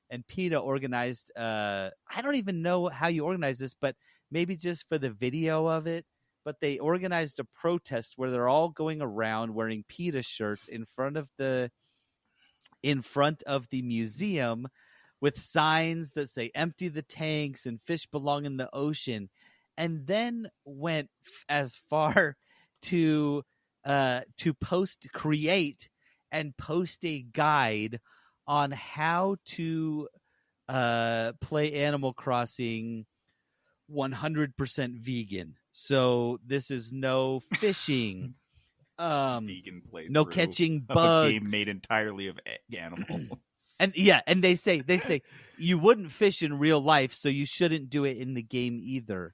And PETA organized, I don't even know how you organize this, but maybe just for the video of it. But they organized a protest where they're all going around wearing PETA shirts in front of the museum with signs that say empty the tanks and fish belong in the ocean, and then went as far to create and post a guide on how to play Animal Crossing 100% vegan. So this is no fishing, Vegan playthrough no catching of bugs. a game made entirely of animals. And they say you wouldn't fish in real life, so you shouldn't do it in the game either.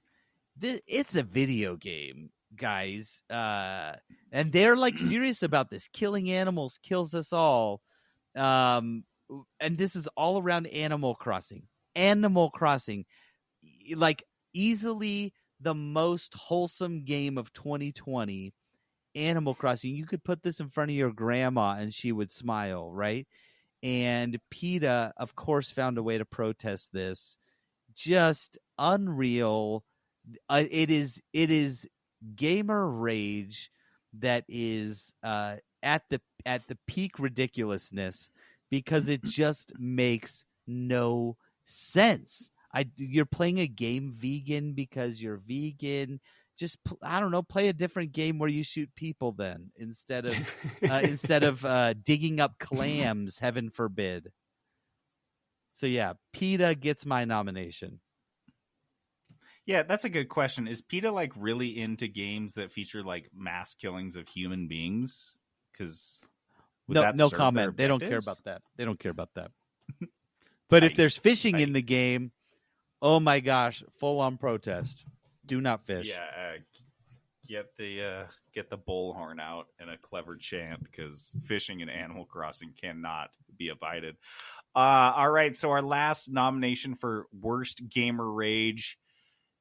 It's a video game, guys, and they're like serious about this. Killing animals kills us all, and this is all around Animal Crossing. Animal Crossing, like easily the most wholesome game of 2020. Animal Crossing. You could put this in front of your grandma and she would smile, right? And PETA, of course, found a way to protest this. Just unreal. It is gamer rage that is at the peak ridiculousness, because it just makes no sense. You're playing a game vegan because you're vegan. Just I don't know, play a different game where you shoot people then instead of digging up clams. Heaven forbid. So yeah, PETA gets my nomination. Yeah, that's a good question. Is PETA like really into games that feature like mass killings of human beings? Because no comment. They don't care about that. They don't care about that. But if there's fishing in the game, oh my gosh, full on protest. Do not fish. Yeah, get the bullhorn out and a clever chant, because fishing in Animal Crossing cannot be abided. All right, so our last nomination for worst gamer rage.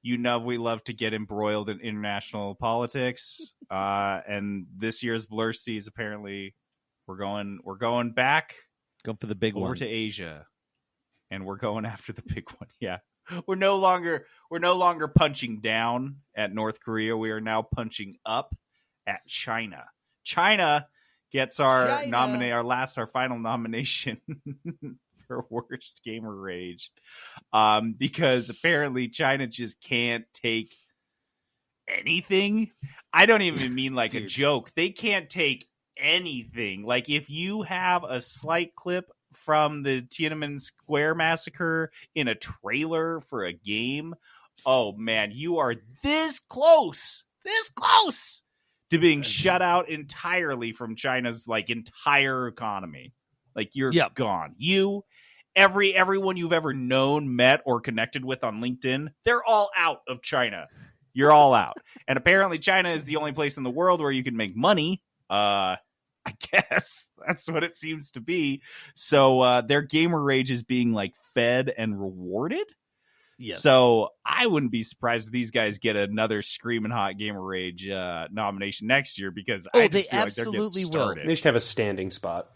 You know we love to get embroiled in international politics, and this year's Blursties, apparently we're going back, going for the big over one to Asia, and we're going after the big one. Yeah. We're no longer punching down at North Korea. We are now punching up at China. China gets our final nomination for worst gamer rage, because apparently China just can't take anything. I don't even mean like a joke. They can't take anything. Like if you have a slight clip from the Tiananmen Square massacre in a trailer for a game, oh man, you are this close to being shut out entirely from China's like entire economy. Like you're gone. Everyone you've ever known, met, or connected with on LinkedIn, they're all out of China. You're all out. And apparently China is the only place in the world where you can make money. I guess that's what it seems to be. So their gamer rage is being like fed and rewarded. Yes. So I wouldn't be surprised if these guys get another screaming hot gamer rage nomination next year, because I just feel like they're getting started. They should have a standing spot.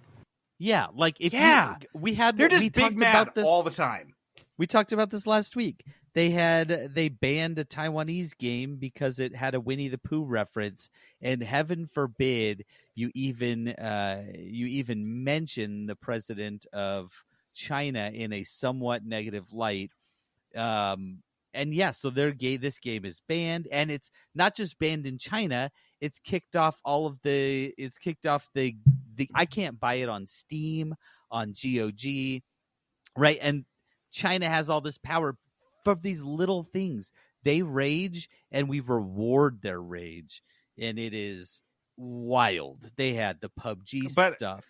Yeah, like if they're just big mad all the time. We talked about this last week. They banned a Taiwanese game because it had a Winnie the Pooh reference, and heaven forbid you even mention the president of China in a somewhat negative light. And yeah, so this game is banned, and it's not just banned in China. It's kicked off the I can't buy it on Steam, on GOG, right? And China has all this power for these little things. They rage, and we reward their rage, and it is wild. They had the PUBG stuff.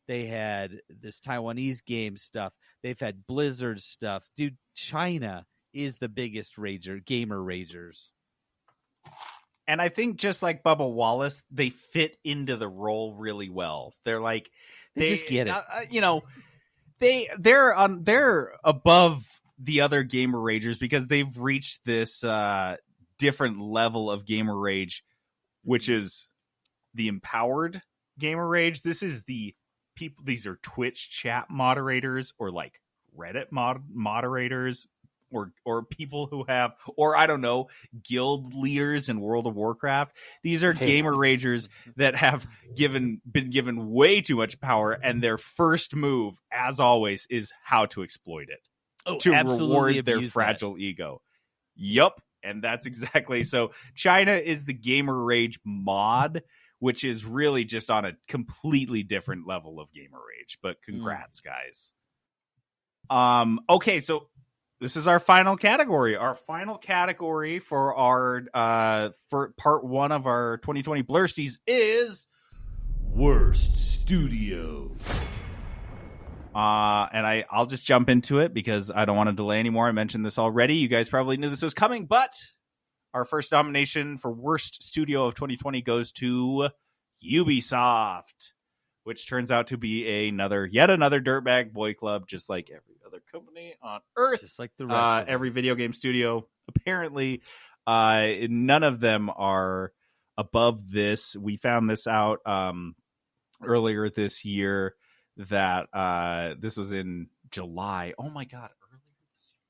They had this Taiwanese game stuff. They've had Blizzard stuff. Dude, China is the biggest gamer ragers. And I think just like Bubba Wallace, they fit into the role really well. They're like they just get it. They're above the other gamer ragers because they've reached this different level of gamer rage, which is the empowered gamer rage. This is the people. These are Twitch chat moderators or like Reddit moderators. Or people who have, or I don't know, guild leaders in World of Warcraft. These are gamer ragers that have been given way too much power, and their first move, as always, is how to exploit it to reward their fragile ego. Yup, and that's exactly so. China is the gamer rage mod, which is really just on a completely different level of gamer rage. But congrats, guys. Okay, so. This is our final category. Our final category for our for part 1 of our 2020 Blursties is Worst Studio. And I'll just jump into it because I don't want to delay anymore. I mentioned this already. You guys probably knew this was coming, but our first nomination for Worst Studio of 2020 goes to Ubisoft, which turns out to be yet another dirtbag boy club, just like every other company on Earth. Just like the rest of every video game studio. Apparently, none of them are above this. We found this out earlier this year that this was in July. Oh my God.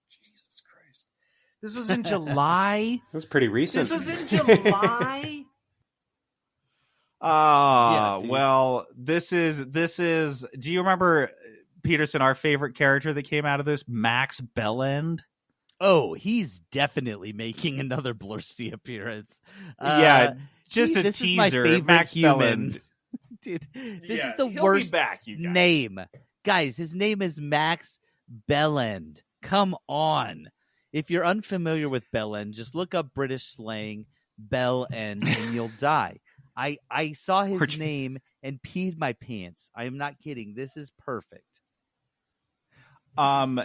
Jesus Christ. This was in July? It was pretty recent. This was in July? Well, this is. Do you remember Peterson, our favorite character that came out of this, Max Bellend. Oh, he's definitely making another Blursty appearance. Just a this teaser. Is my favorite Max human. Bellend. Dude, this Yeah, is the he'll worst be back, you guys. name. Guys, his name is Max Bellend. Come on. If you're unfamiliar with Bellend, just look up British slang, Bell End, and you'll die. I saw his name and peed my pants. I am not kidding. This is perfect.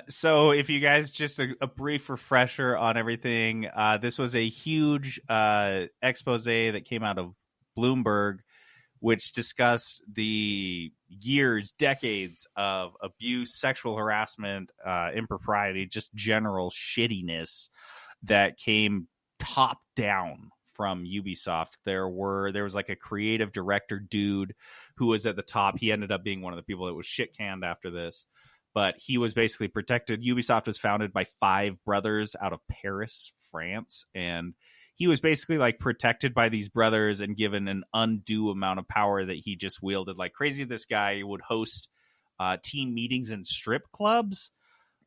So if you guys just a brief refresher on everything, this was a huge expose that came out of Bloomberg, which discussed the decades of abuse, sexual harassment, impropriety, just general shittiness that came top down from Ubisoft. There was like a creative director dude who was at the top. He ended up being one of the people that was shit canned after this, but he was basically protected. Ubisoft was founded by 5 brothers out of Paris, France, and he was basically like protected by these brothers and given an undue amount of power that he just wielded like crazy. This guy would host team meetings in strip clubs,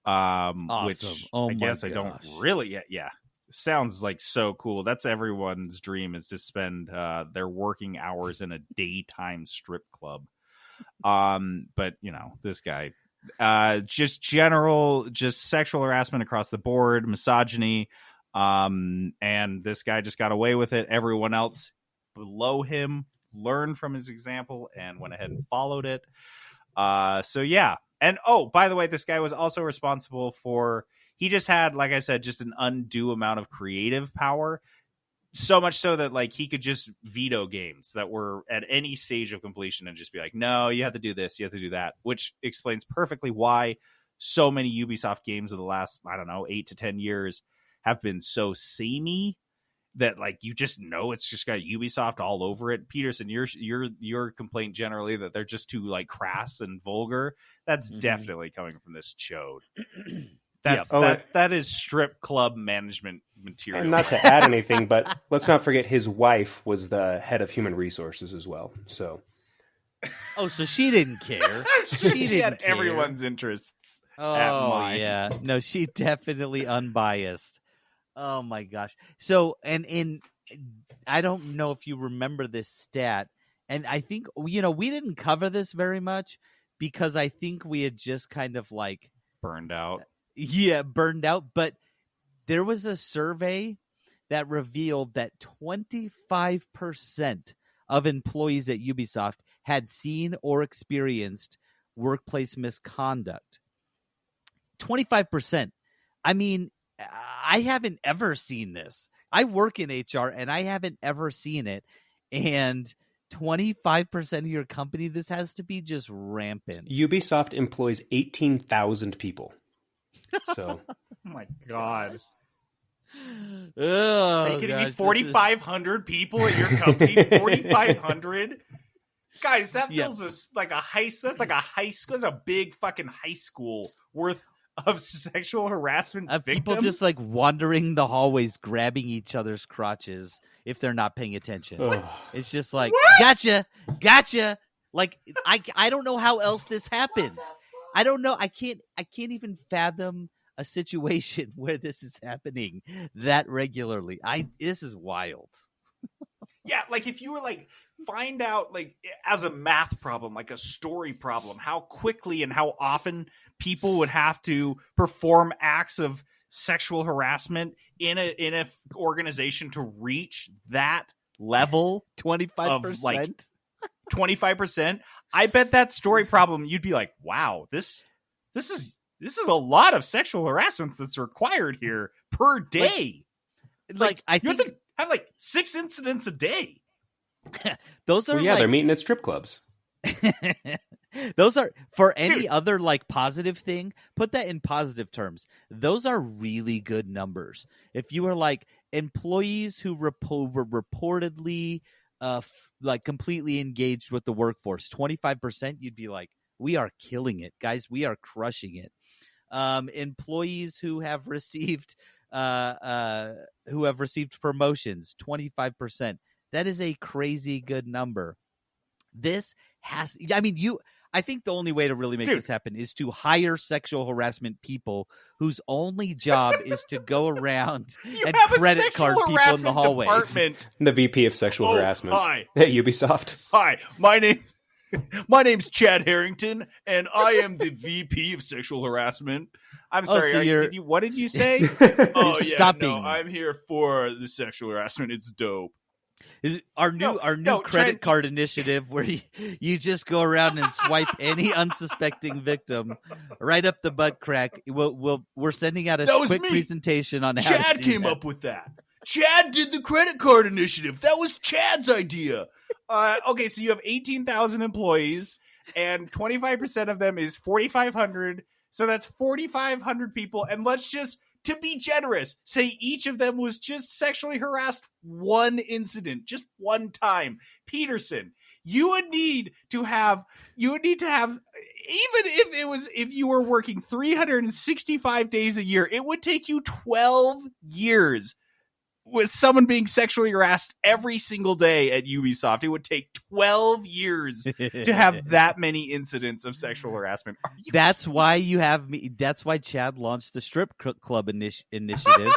Awesome. which Oh I guess my I don't gosh. really. Yeah, sounds like so cool. That's everyone's dream, is to spend their working hours in a daytime strip club. But you know, this guy, just sexual harassment across the board, misogyny. And this guy just got away with it. Everyone else below him learned from his example and went ahead and followed it. So yeah. And oh, by the way, this guy was also responsible for, he just had, like I said, just an undue amount of creative power. So much so that like he could just veto games that were at any stage of completion and just be like, no, you have to do this, you have to do that, which explains perfectly why so many Ubisoft games of the last, I don't know, 8 to 10 years have been so samey that like you just know it's just got Ubisoft all over it. Peterson, your complaint generally that they're just too like crass and vulgar, that's definitely coming from this chode. That is strip club management material. And not to add anything, but let's not forget his wife was the head of human resources as well. So so she didn't care. She didn't had care. everyone's interests. Oh yeah, no, she definitely unbiased. Oh my gosh. So and I don't know if you remember this stat, and I think we didn't cover this very much because I think we had just kind of like burned out. Yeah, burned out. But there was a survey that revealed that 25% of employees at Ubisoft had seen or experienced workplace misconduct. 25%. I mean, I haven't ever seen this. I work in HR and I haven't ever seen it. And 25% of your company, this has to be just rampant. Ubisoft employs 18,000 people. So, oh my god. Oh, Are you kidding me? gosh, 4,500 people at your company? 4,500? Guys, that feels like a high school. That's like a high school. That's a big fucking high school worth of sexual harassment victims. People just like wandering the hallways, grabbing each other's crotches if they're not paying attention. It's just like, gotcha. Like, I don't know how else this happens. I don't know. I can't even fathom a situation where this is happening that regularly. This is wild. Yeah, like if you were like, find out like as a math problem, like a story problem, how quickly and how often people would have to perform acts of sexual harassment in a organization to reach that level 25%. of like 25%. I bet that story problem you'd be like, wow, this is a lot of sexual harassment that's required here per day. Like I think have like 6 incidents a day. Those are they're meeting at strip clubs. Those are, for any other like positive thing, put that in positive terms. Those are really good numbers. If you were like employees who were reportedly like completely engaged with the workforce, 25%, you'd be like, we are killing it, guys. We are crushing it. Employees who have received promotions, 25%. That is a crazy good number. This has, I think the only way to really make this happen is to hire sexual harassment people whose only job is to go around and credit card people in the hallway. Department. The VP of sexual harassment. Hi. At Ubisoft. Hi, my name's Chad Harrington, and I am the VP of sexual harassment. I'm sorry. So what did you say? Oh yeah, stopping. no, I'm here for the sexual harassment. It's dope. Is our new credit card initiative where you just go around and swipe any unsuspecting victim right up the butt crack. We're sending out a quick presentation on how Chad to do came that. up with that. Chad did the credit card initiative. That was Chad's idea. Okay, so you have 18,000 employees, and 25% of them is 4,500. So that's 4,500 people. And let's just, to be generous, say each of them was just sexually harassed one incident, just one time. Peterson, you would need to have, even if you were working 365 days a year, it would take you 12 years with someone being sexually harassed every single day at Ubisoft. It would take 12 years to have that many incidents of sexual harassment. That's why you have me. That's why Chad launched the strip club initiative,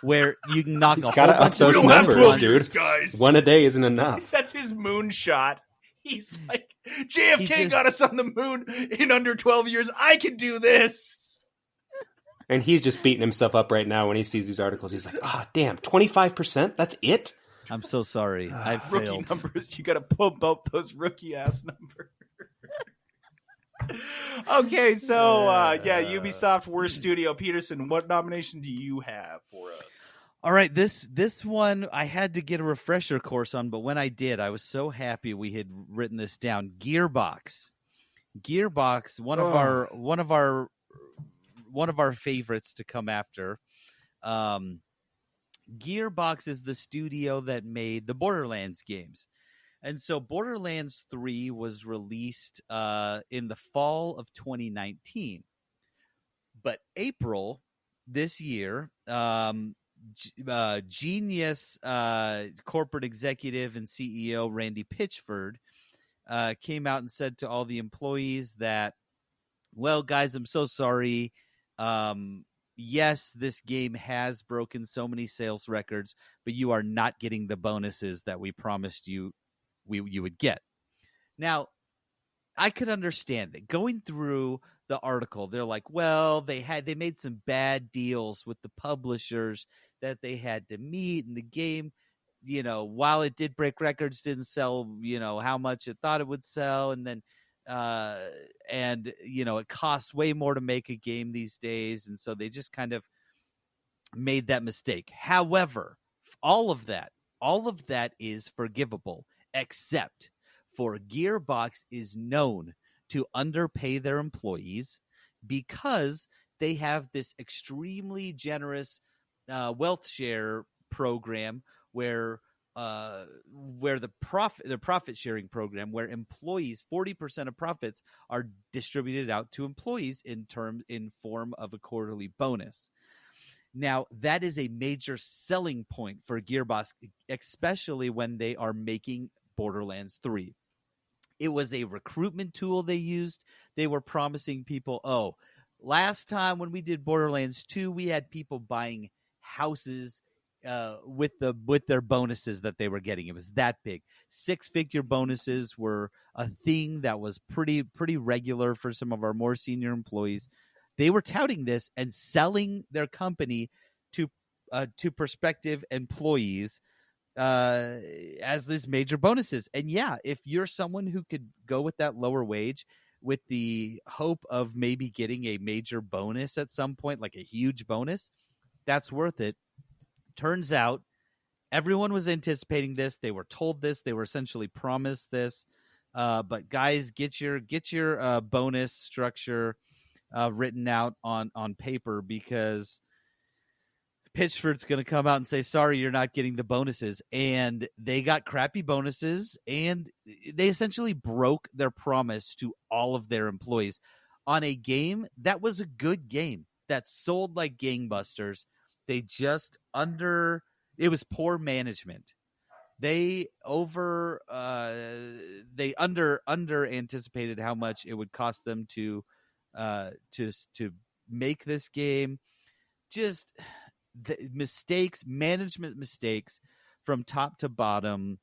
where you can knock a whole bunch those of numbers, dude. Guys. One a day isn't enough. That's his moonshot. He's like, JFK got us on the moon in under 12 years. I can do this. And he's just beating himself up right now when he sees these articles. He's like, damn, 25%? That's it? I'm so sorry. I Rookie failed. numbers. You got to pump up those rookie-ass numbers. Okay, so, Ubisoft Worst Studio. Peterson, what nomination do you have for us? All right, this one I had to get a refresher course on, but when I did, I was so happy we had written this down. Gearbox, one of our favorites to come after. Gearbox is the studio that made the Borderlands games. And so Borderlands 3 was released in the fall of 2019. But April this year, genius corporate executive and CEO Randy Pitchford came out and said to all the employees that, well, guys, I'm so sorry. Yes, this game has broken so many sales records, but you are not getting the bonuses that we promised you would get. Now, I could understand it. Going through the article, they're like, well, they made some bad deals with the publishers that they had to meet, and the game, while it did break records, didn't sell, how much it thought it would sell, and then it costs way more to make a game these days, and so they just kind of made that mistake. However, all of that is forgivable, except for Gearbox is known to underpay their employees because they have this extremely generous wealth share program where the profit sharing program, where employees, 40% of profits are distributed out to employees in form of a quarterly bonus. Now, that is a major selling point for Gearbox, especially when they are making Borderlands 3. It was a recruitment tool they used. They were promising people, last time when we did Borderlands 2, we had people buying houses with their bonuses that they were getting. It was that big. 6-figure bonuses were a thing that was pretty regular for some of our more senior employees. They were touting this and selling their company to prospective employees as these major bonuses. And yeah, if you're someone who could go with that lower wage with the hope of maybe getting a major bonus at some point, like a huge bonus, that's worth it. Turns out everyone was anticipating this. They were told this. They were essentially promised this. But guys, get your bonus structure written out on paper, because Pitchford's going to come out and say, sorry, you're not getting the bonuses. And they got crappy bonuses, and they essentially broke their promise to all of their employees on a game that was a good game that sold like gangbusters. They just it was poor management. They under anticipated how much it would cost them to make this game. Just the management mistakes from top to bottom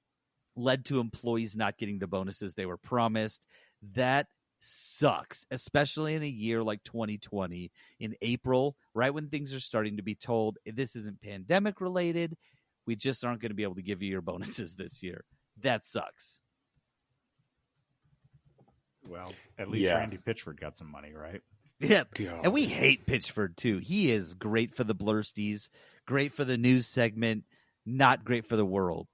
led to employees not getting the bonuses they were promised. That sucks, especially in a year like 2020 in April, right when things are starting to be told this isn't pandemic related. We just aren't going to be able to give you your bonuses this year. That sucks. Well, at least Randy Pitchford got some money, right? Yeah, and we hate Pitchford too. He is great for the Blursties, great for the news segment, not great for the world.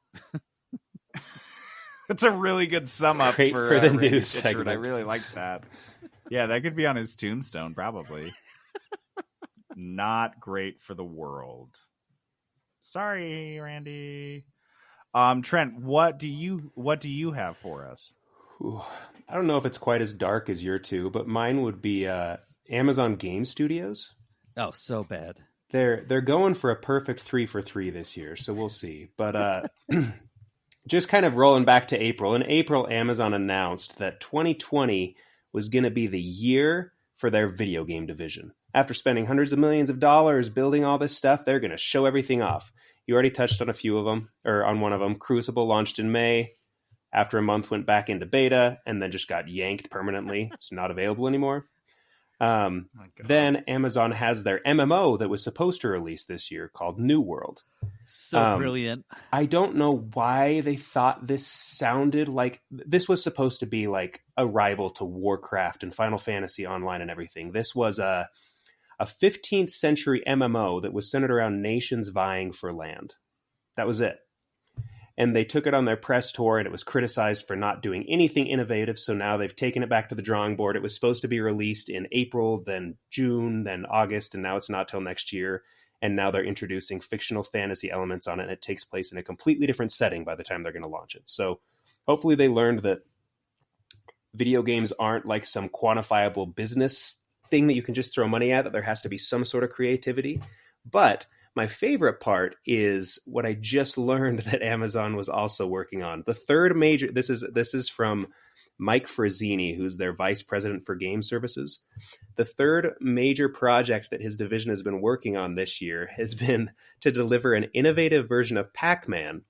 It's a really good sum up for the Randy news Pitchford. segment. I really like that. Yeah, that could be on his tombstone, probably. Not great for the world. Sorry, Randy. Trent, what do you have for us? Ooh, I don't know if it's quite as dark as your two, but mine would be Amazon Game Studios. Oh, so bad. They're going for a perfect 3 for 3 this year, so we'll see. But just kind of rolling back to April. In April, Amazon announced that 2020 was going to be the year for their video game division. After spending hundreds of millions of dollars building all this stuff, they're going to show everything off. You already touched on a few of them, or on one of them. Crucible launched in May. After a month, went back into beta, and then just got yanked permanently. It's not available anymore. Then Amazon has their MMO that was supposed to release this year called New World. So brilliant. I don't know why they thought this sounded like... This was supposed to be like a rival to Warcraft and Final Fantasy Online and everything. This was a 15th century MMO that was centered around nations vying for land. That was it. And they took it on their press tour, and it was criticized for not doing anything innovative. So now they've taken it back to the drawing board. It was supposed to be released in April, then June, then August, and now it's not till next year. And now they're introducing fictional fantasy elements on it, and it takes place in a completely different setting by the time they're going to launch it. So hopefully they learned that video games aren't like some quantifiable business thing that you can just throw money at, that there has to be some sort of creativity. But my favorite part is what I just learned that Amazon was also working on. The third major, this is from Mike Frazzini, who's their vice president for game services. The third major project that his division has been working on this year has been to deliver an innovative version of Pac-Man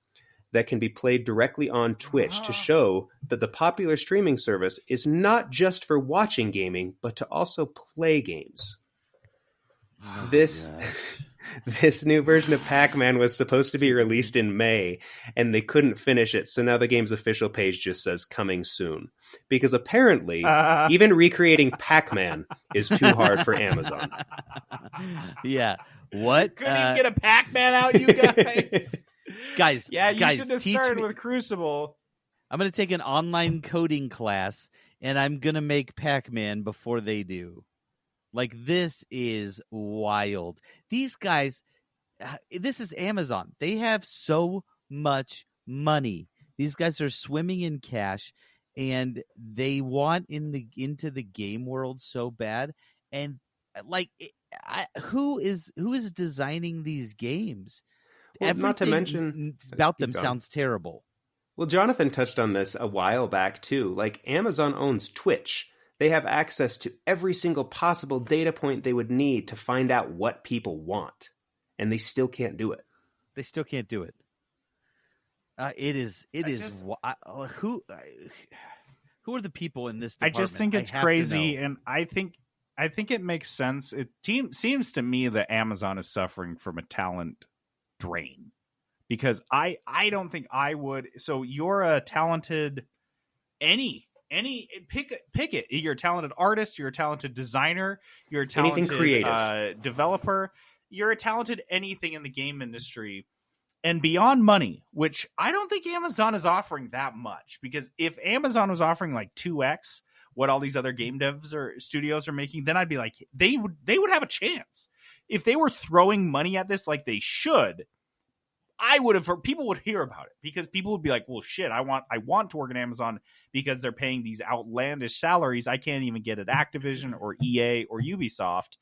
that can be played directly on Twitch to show that the popular streaming service is not just for watching gaming, but to also play games. This new version of Pac-Man was supposed to be released in May, and they couldn't finish it. So now the game's official page just says coming soon. Because apparently, even recreating Pac-Man is too hard for Amazon. Yeah. What? Couldn't even get a Pac-Man out, you guys. Guys, yeah, you guys, should have started with Crucible. I'm going to take an online coding class, and I'm going to make Pac-Man before they do. Like, this is wild. These guys, this is Amazon. They have so much money. These guys are swimming in cash, and they want into the game world so bad. And like, who is designing these games? Well, not to mention about them sounds terrible. Well, Jonathan touched on this a while back too. Like, Amazon owns Twitch. They have access to every single possible data point they would need to find out what people want, and they still can't do it. They still can't do it. Who are the people in this department? I just think it's crazy, and I think it makes sense. It seems to me that Amazon is suffering from a talent drain, because I don't think I would. So you're a talented pick it. You're a talented artist. You're a talented designer. You're a talented creative developer. You're a talented anything in the game industry. And beyond money, which I don't think Amazon is offering that much, because if Amazon was offering like 2x what all these other game devs or studios are making, then I'd be like, they would have a chance. If they were throwing money at this like they should, people would hear about it, because people would be like, well, shit, I want to work at Amazon because they're paying these outlandish salaries I can't even get at Activision or EA or Ubisoft.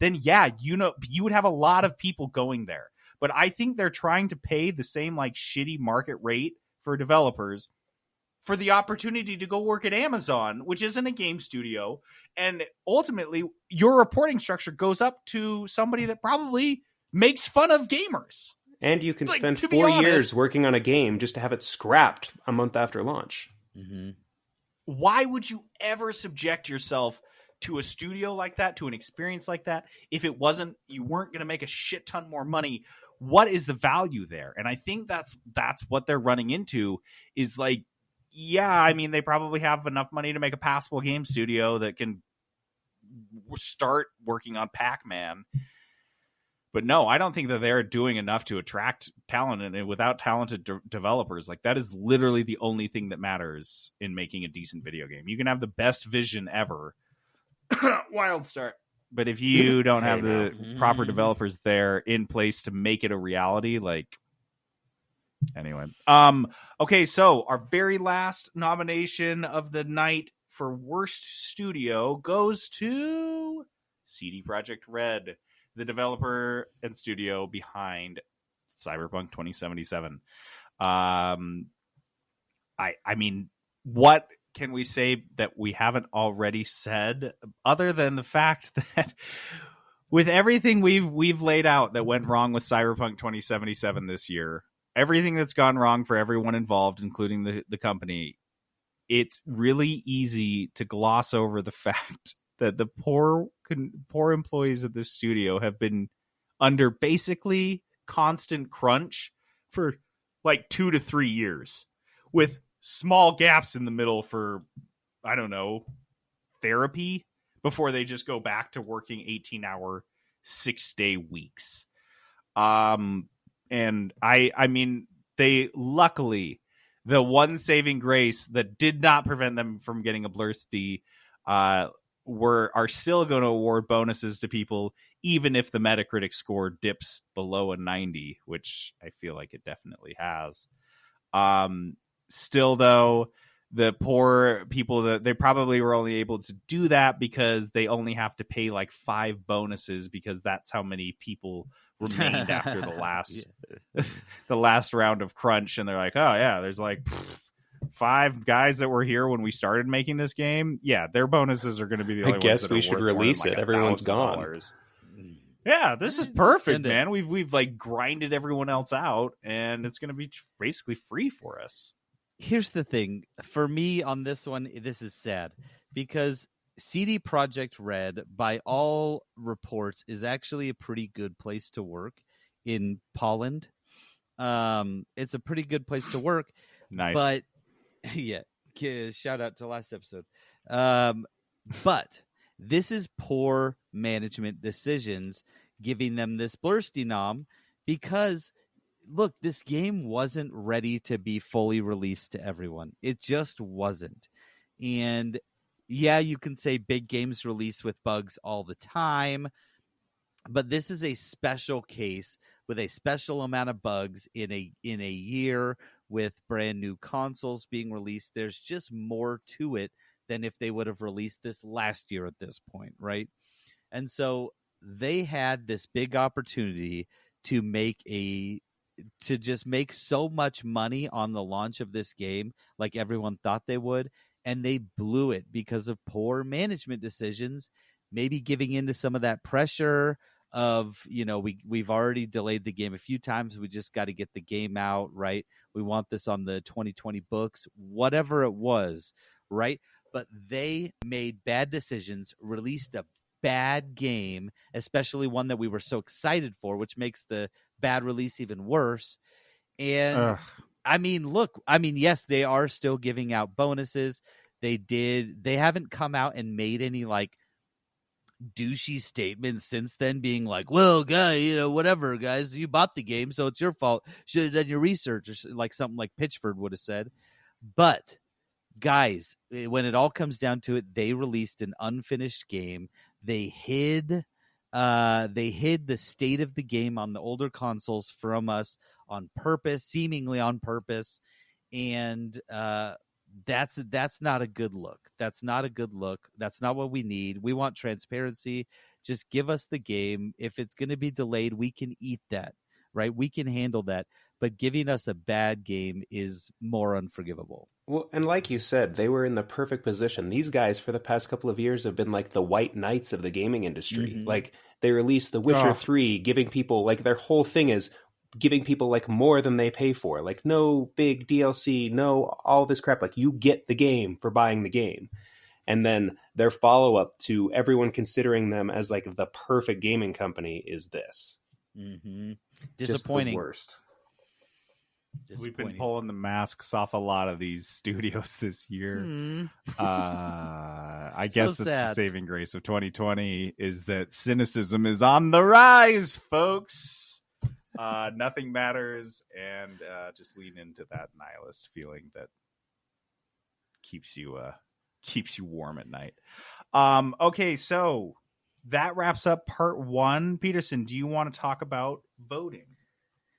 Then yeah, you would have a lot of people going there. but I think they're trying to pay the same like shitty market rate for developers for the opportunity to go work at Amazon, which isn't a game studio. And ultimately, your reporting structure goes up to somebody that probably makes fun of gamers. And you can Like, spend to be 4 honest- years working on a game just to have it scrapped a month after launch. Mm-hmm. Why would you ever subject yourself to a studio like that, to an experience like that, if it wasn't, you weren't going to make a shit ton more money? What is the value there? And I think that's what they're running into is like, yeah, I mean, they probably have enough money to make a passable game studio that can start working on Pac-Man. But no, I don't think that they're doing enough to attract talent. And without talented developers, like that is literally the only thing that matters in making a decent video game. You can have the best vision ever. Wild start. But if you don't have the proper developers there in place to make it a reality, like anyway. Okay, so our very last nomination of the night for worst studio goes to CD Projekt Red, the developer and studio behind Cyberpunk 2077. I mean, what can we say that we haven't already said other than the fact that with everything we've laid out that went wrong with Cyberpunk 2077 this year, everything that's gone wrong for everyone involved, including the company, it's really easy to gloss over the fact that the poor employees of this studio have been under basically constant crunch for like 2 to 3 years, with small gaps in the middle for, I don't know, therapy before they just go back to working 18-hour, 6-day weeks. And I mean, they luckily, the one saving grace that did not prevent them from getting a Blursty, are still going to award bonuses to people, even if the Metacritic score dips below a 90, which I feel like it definitely has. Still, though, the poor people, that they probably were only able to do that because they only have to pay like 5 bonuses, because that's how many people remained after the last the last round of crunch. And they're like, oh yeah, there's like 5 guys that were here when we started making this game. Yeah, their bonuses are going to be the only I guess ones that we are should worth release more than, it. Everyone's gone. $1,000. Yeah, this is Just perfect, send it. man. We've like grinded everyone else out, and it's going to be basically free for us. Here's the thing. For me on this one, this is sad because CD Projekt Red, by all reports, is actually a pretty good place to work in Poland. It's a pretty good place to work. Nice. But yeah, shout out to last episode. But this is poor management decisions giving them this Blursty nom, because look, this game wasn't ready to be fully released to everyone. It just wasn't. And yeah, you can say big games release with bugs all the time, but this is a special case with a special amount of bugs in a year with brand new consoles being released. There's just more to it than if they would have released this last year at this point, right? And so they had this big opportunity to just make so much money on the launch of this game, like everyone thought they would, and they blew it because of poor management decisions, maybe giving into some of that pressure of, you know, we've already delayed the game a few times, we just got to get the game out, right? We want this on the 2020 books, whatever it was, right? But they made bad decisions, released a bad game, especially one that we were so excited for, which makes the bad release even worse. And I mean, look, yes, they are still giving out bonuses. They haven't come out and made any like douchey statements since then, being like, well, guy, you know, whatever, guys, you bought the game, so it's your fault. Should have done your research, or like something like Pitchford would have said. But guys, when it all comes down to it, they released an unfinished game. They hid the state of the game on the older consoles from us on purpose, seemingly on purpose, and that's not a good look. That's not a good look. That's not what we need. We want transparency. Just give us the game. If it's going to be delayed, we can eat that. right? We can handle that. But giving us a bad game is more unforgivable. Well, and like you said, they were in the perfect position. These guys, for the past couple of years, have been like the white knights of the gaming industry. Mhm. Like, they released The Witcher 3, giving people, like, their whole thing is giving people, like, more than they pay for. Like, no big DLC, no all this crap. Like, you get the game for buying the game. And then their follow-up to everyone considering them as, like, the perfect gaming company is this. Mm-hmm. Just Disappointing. the worst. We've been pulling the masks off a lot of these studios this year. I guess it's the saving grace of 2020 is that cynicism is on the rise, folks. Nothing matters, and just lean into that nihilist feeling that keeps you warm at night. Okay, so that wraps up part 1. Peterson, do you want to talk about voting?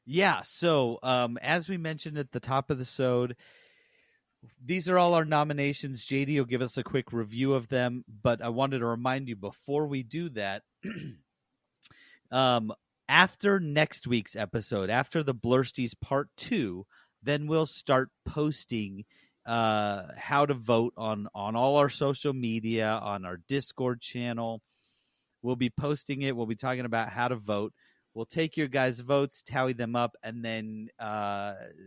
Yeah, so as we mentioned at the top of the episode, these are all our nominations. JD will give us a quick review of them, but I wanted to remind you before we do that, after next week's episode, after the Blursties part 2, then we'll start posting how to vote on all our social media, on our Discord channel. We'll be posting it. We'll be talking about how to vote. We'll take your guys' votes, tally them up, and then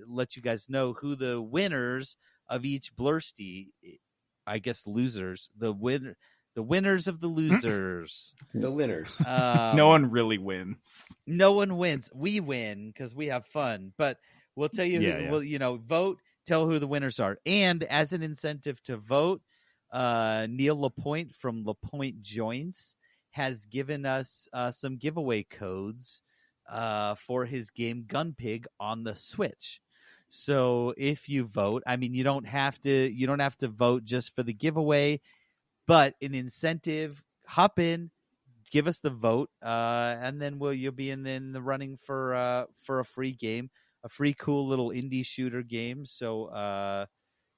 let you guys know who the winners of each Blursty, I guess losers, the winners of the losers. The winners. No one really wins. No one wins. We win because we have fun. But we'll tell you We'll, vote, tell who the winners are. And as an incentive to vote, Neil Lapointe from Lapointe Joints has given us some giveaway codes for his game Gunpig on the Switch. So if you vote, I mean, you don't have to vote just for the giveaway, but an incentive. Hop in, give us the vote, and then you'll be in the running for a free game, a free cool little indie shooter game. So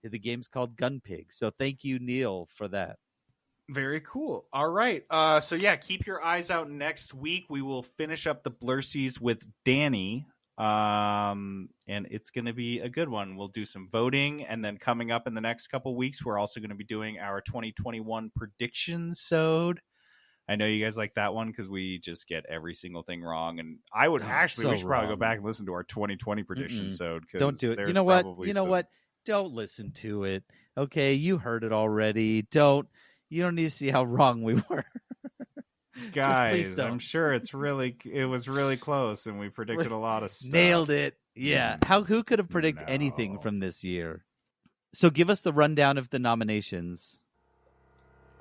the game's called Gunpig. So thank you, Neil, for that. Very cool. All right. So yeah, keep your eyes out next week. We will finish up the Blursties with Danny. And it's going to be a good one. We'll do some voting, and then coming up in the next couple weeks, we're also going to be doing our 2021 prediction-sode. I know you guys like that one because we just get every single thing wrong. And I would we should probably go back and listen to our 2020 prediction-sode. Don't do it. You know what? Don't listen to it. Okay, you heard it already. You don't need to see how wrong we were. Guys, I'm sure it was really close, and we predicted a lot of stuff. Nailed it. Yeah. Who could have predicted anything from this year? So give us the rundown of the nominations.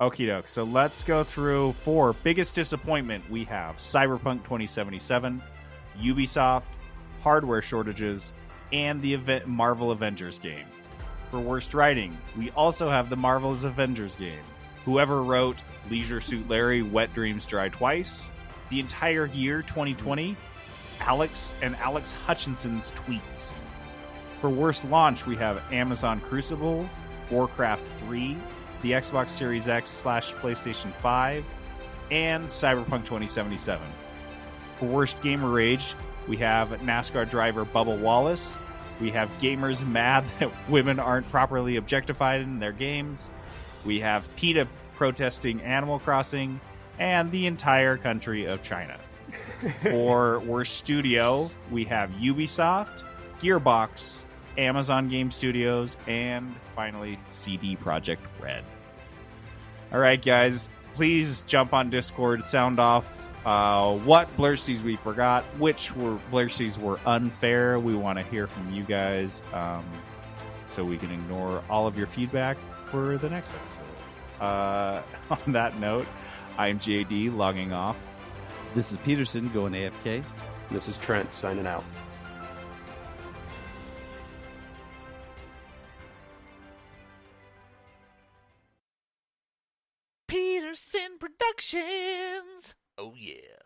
Okie doke. So let's go through for biggest disappointment. We have Cyberpunk 2077, Ubisoft, hardware shortages, and the Marvel Avengers game. For worst writing, we also have the Marvel's Avengers game. Whoever wrote Leisure Suit Larry, Wet Dreams Dry Twice, the entire year 2020, Alex Hutchinson's tweets. For worst launch, we have Amazon Crucible, Warcraft 3, the Xbox Series X / PlayStation 5, and Cyberpunk 2077. For worst gamer rage, we have NASCAR driver Bubba Wallace. We have gamers mad that women aren't properly objectified in their games. We have PETA protesting Animal Crossing, and the entire country of China. For worst studio, we have Ubisoft, Gearbox, Amazon Game Studios, and finally CD Projekt Red. All right, guys, please jump on Discord, sound off what Blursties we forgot, which Blursties were unfair. We want to hear from you guys so we can ignore all of your feedback for the next episode. On that note, I'm JD logging off. This is Peterson going AFK. This is Trent signing out. Peterson Productions. Oh yeah.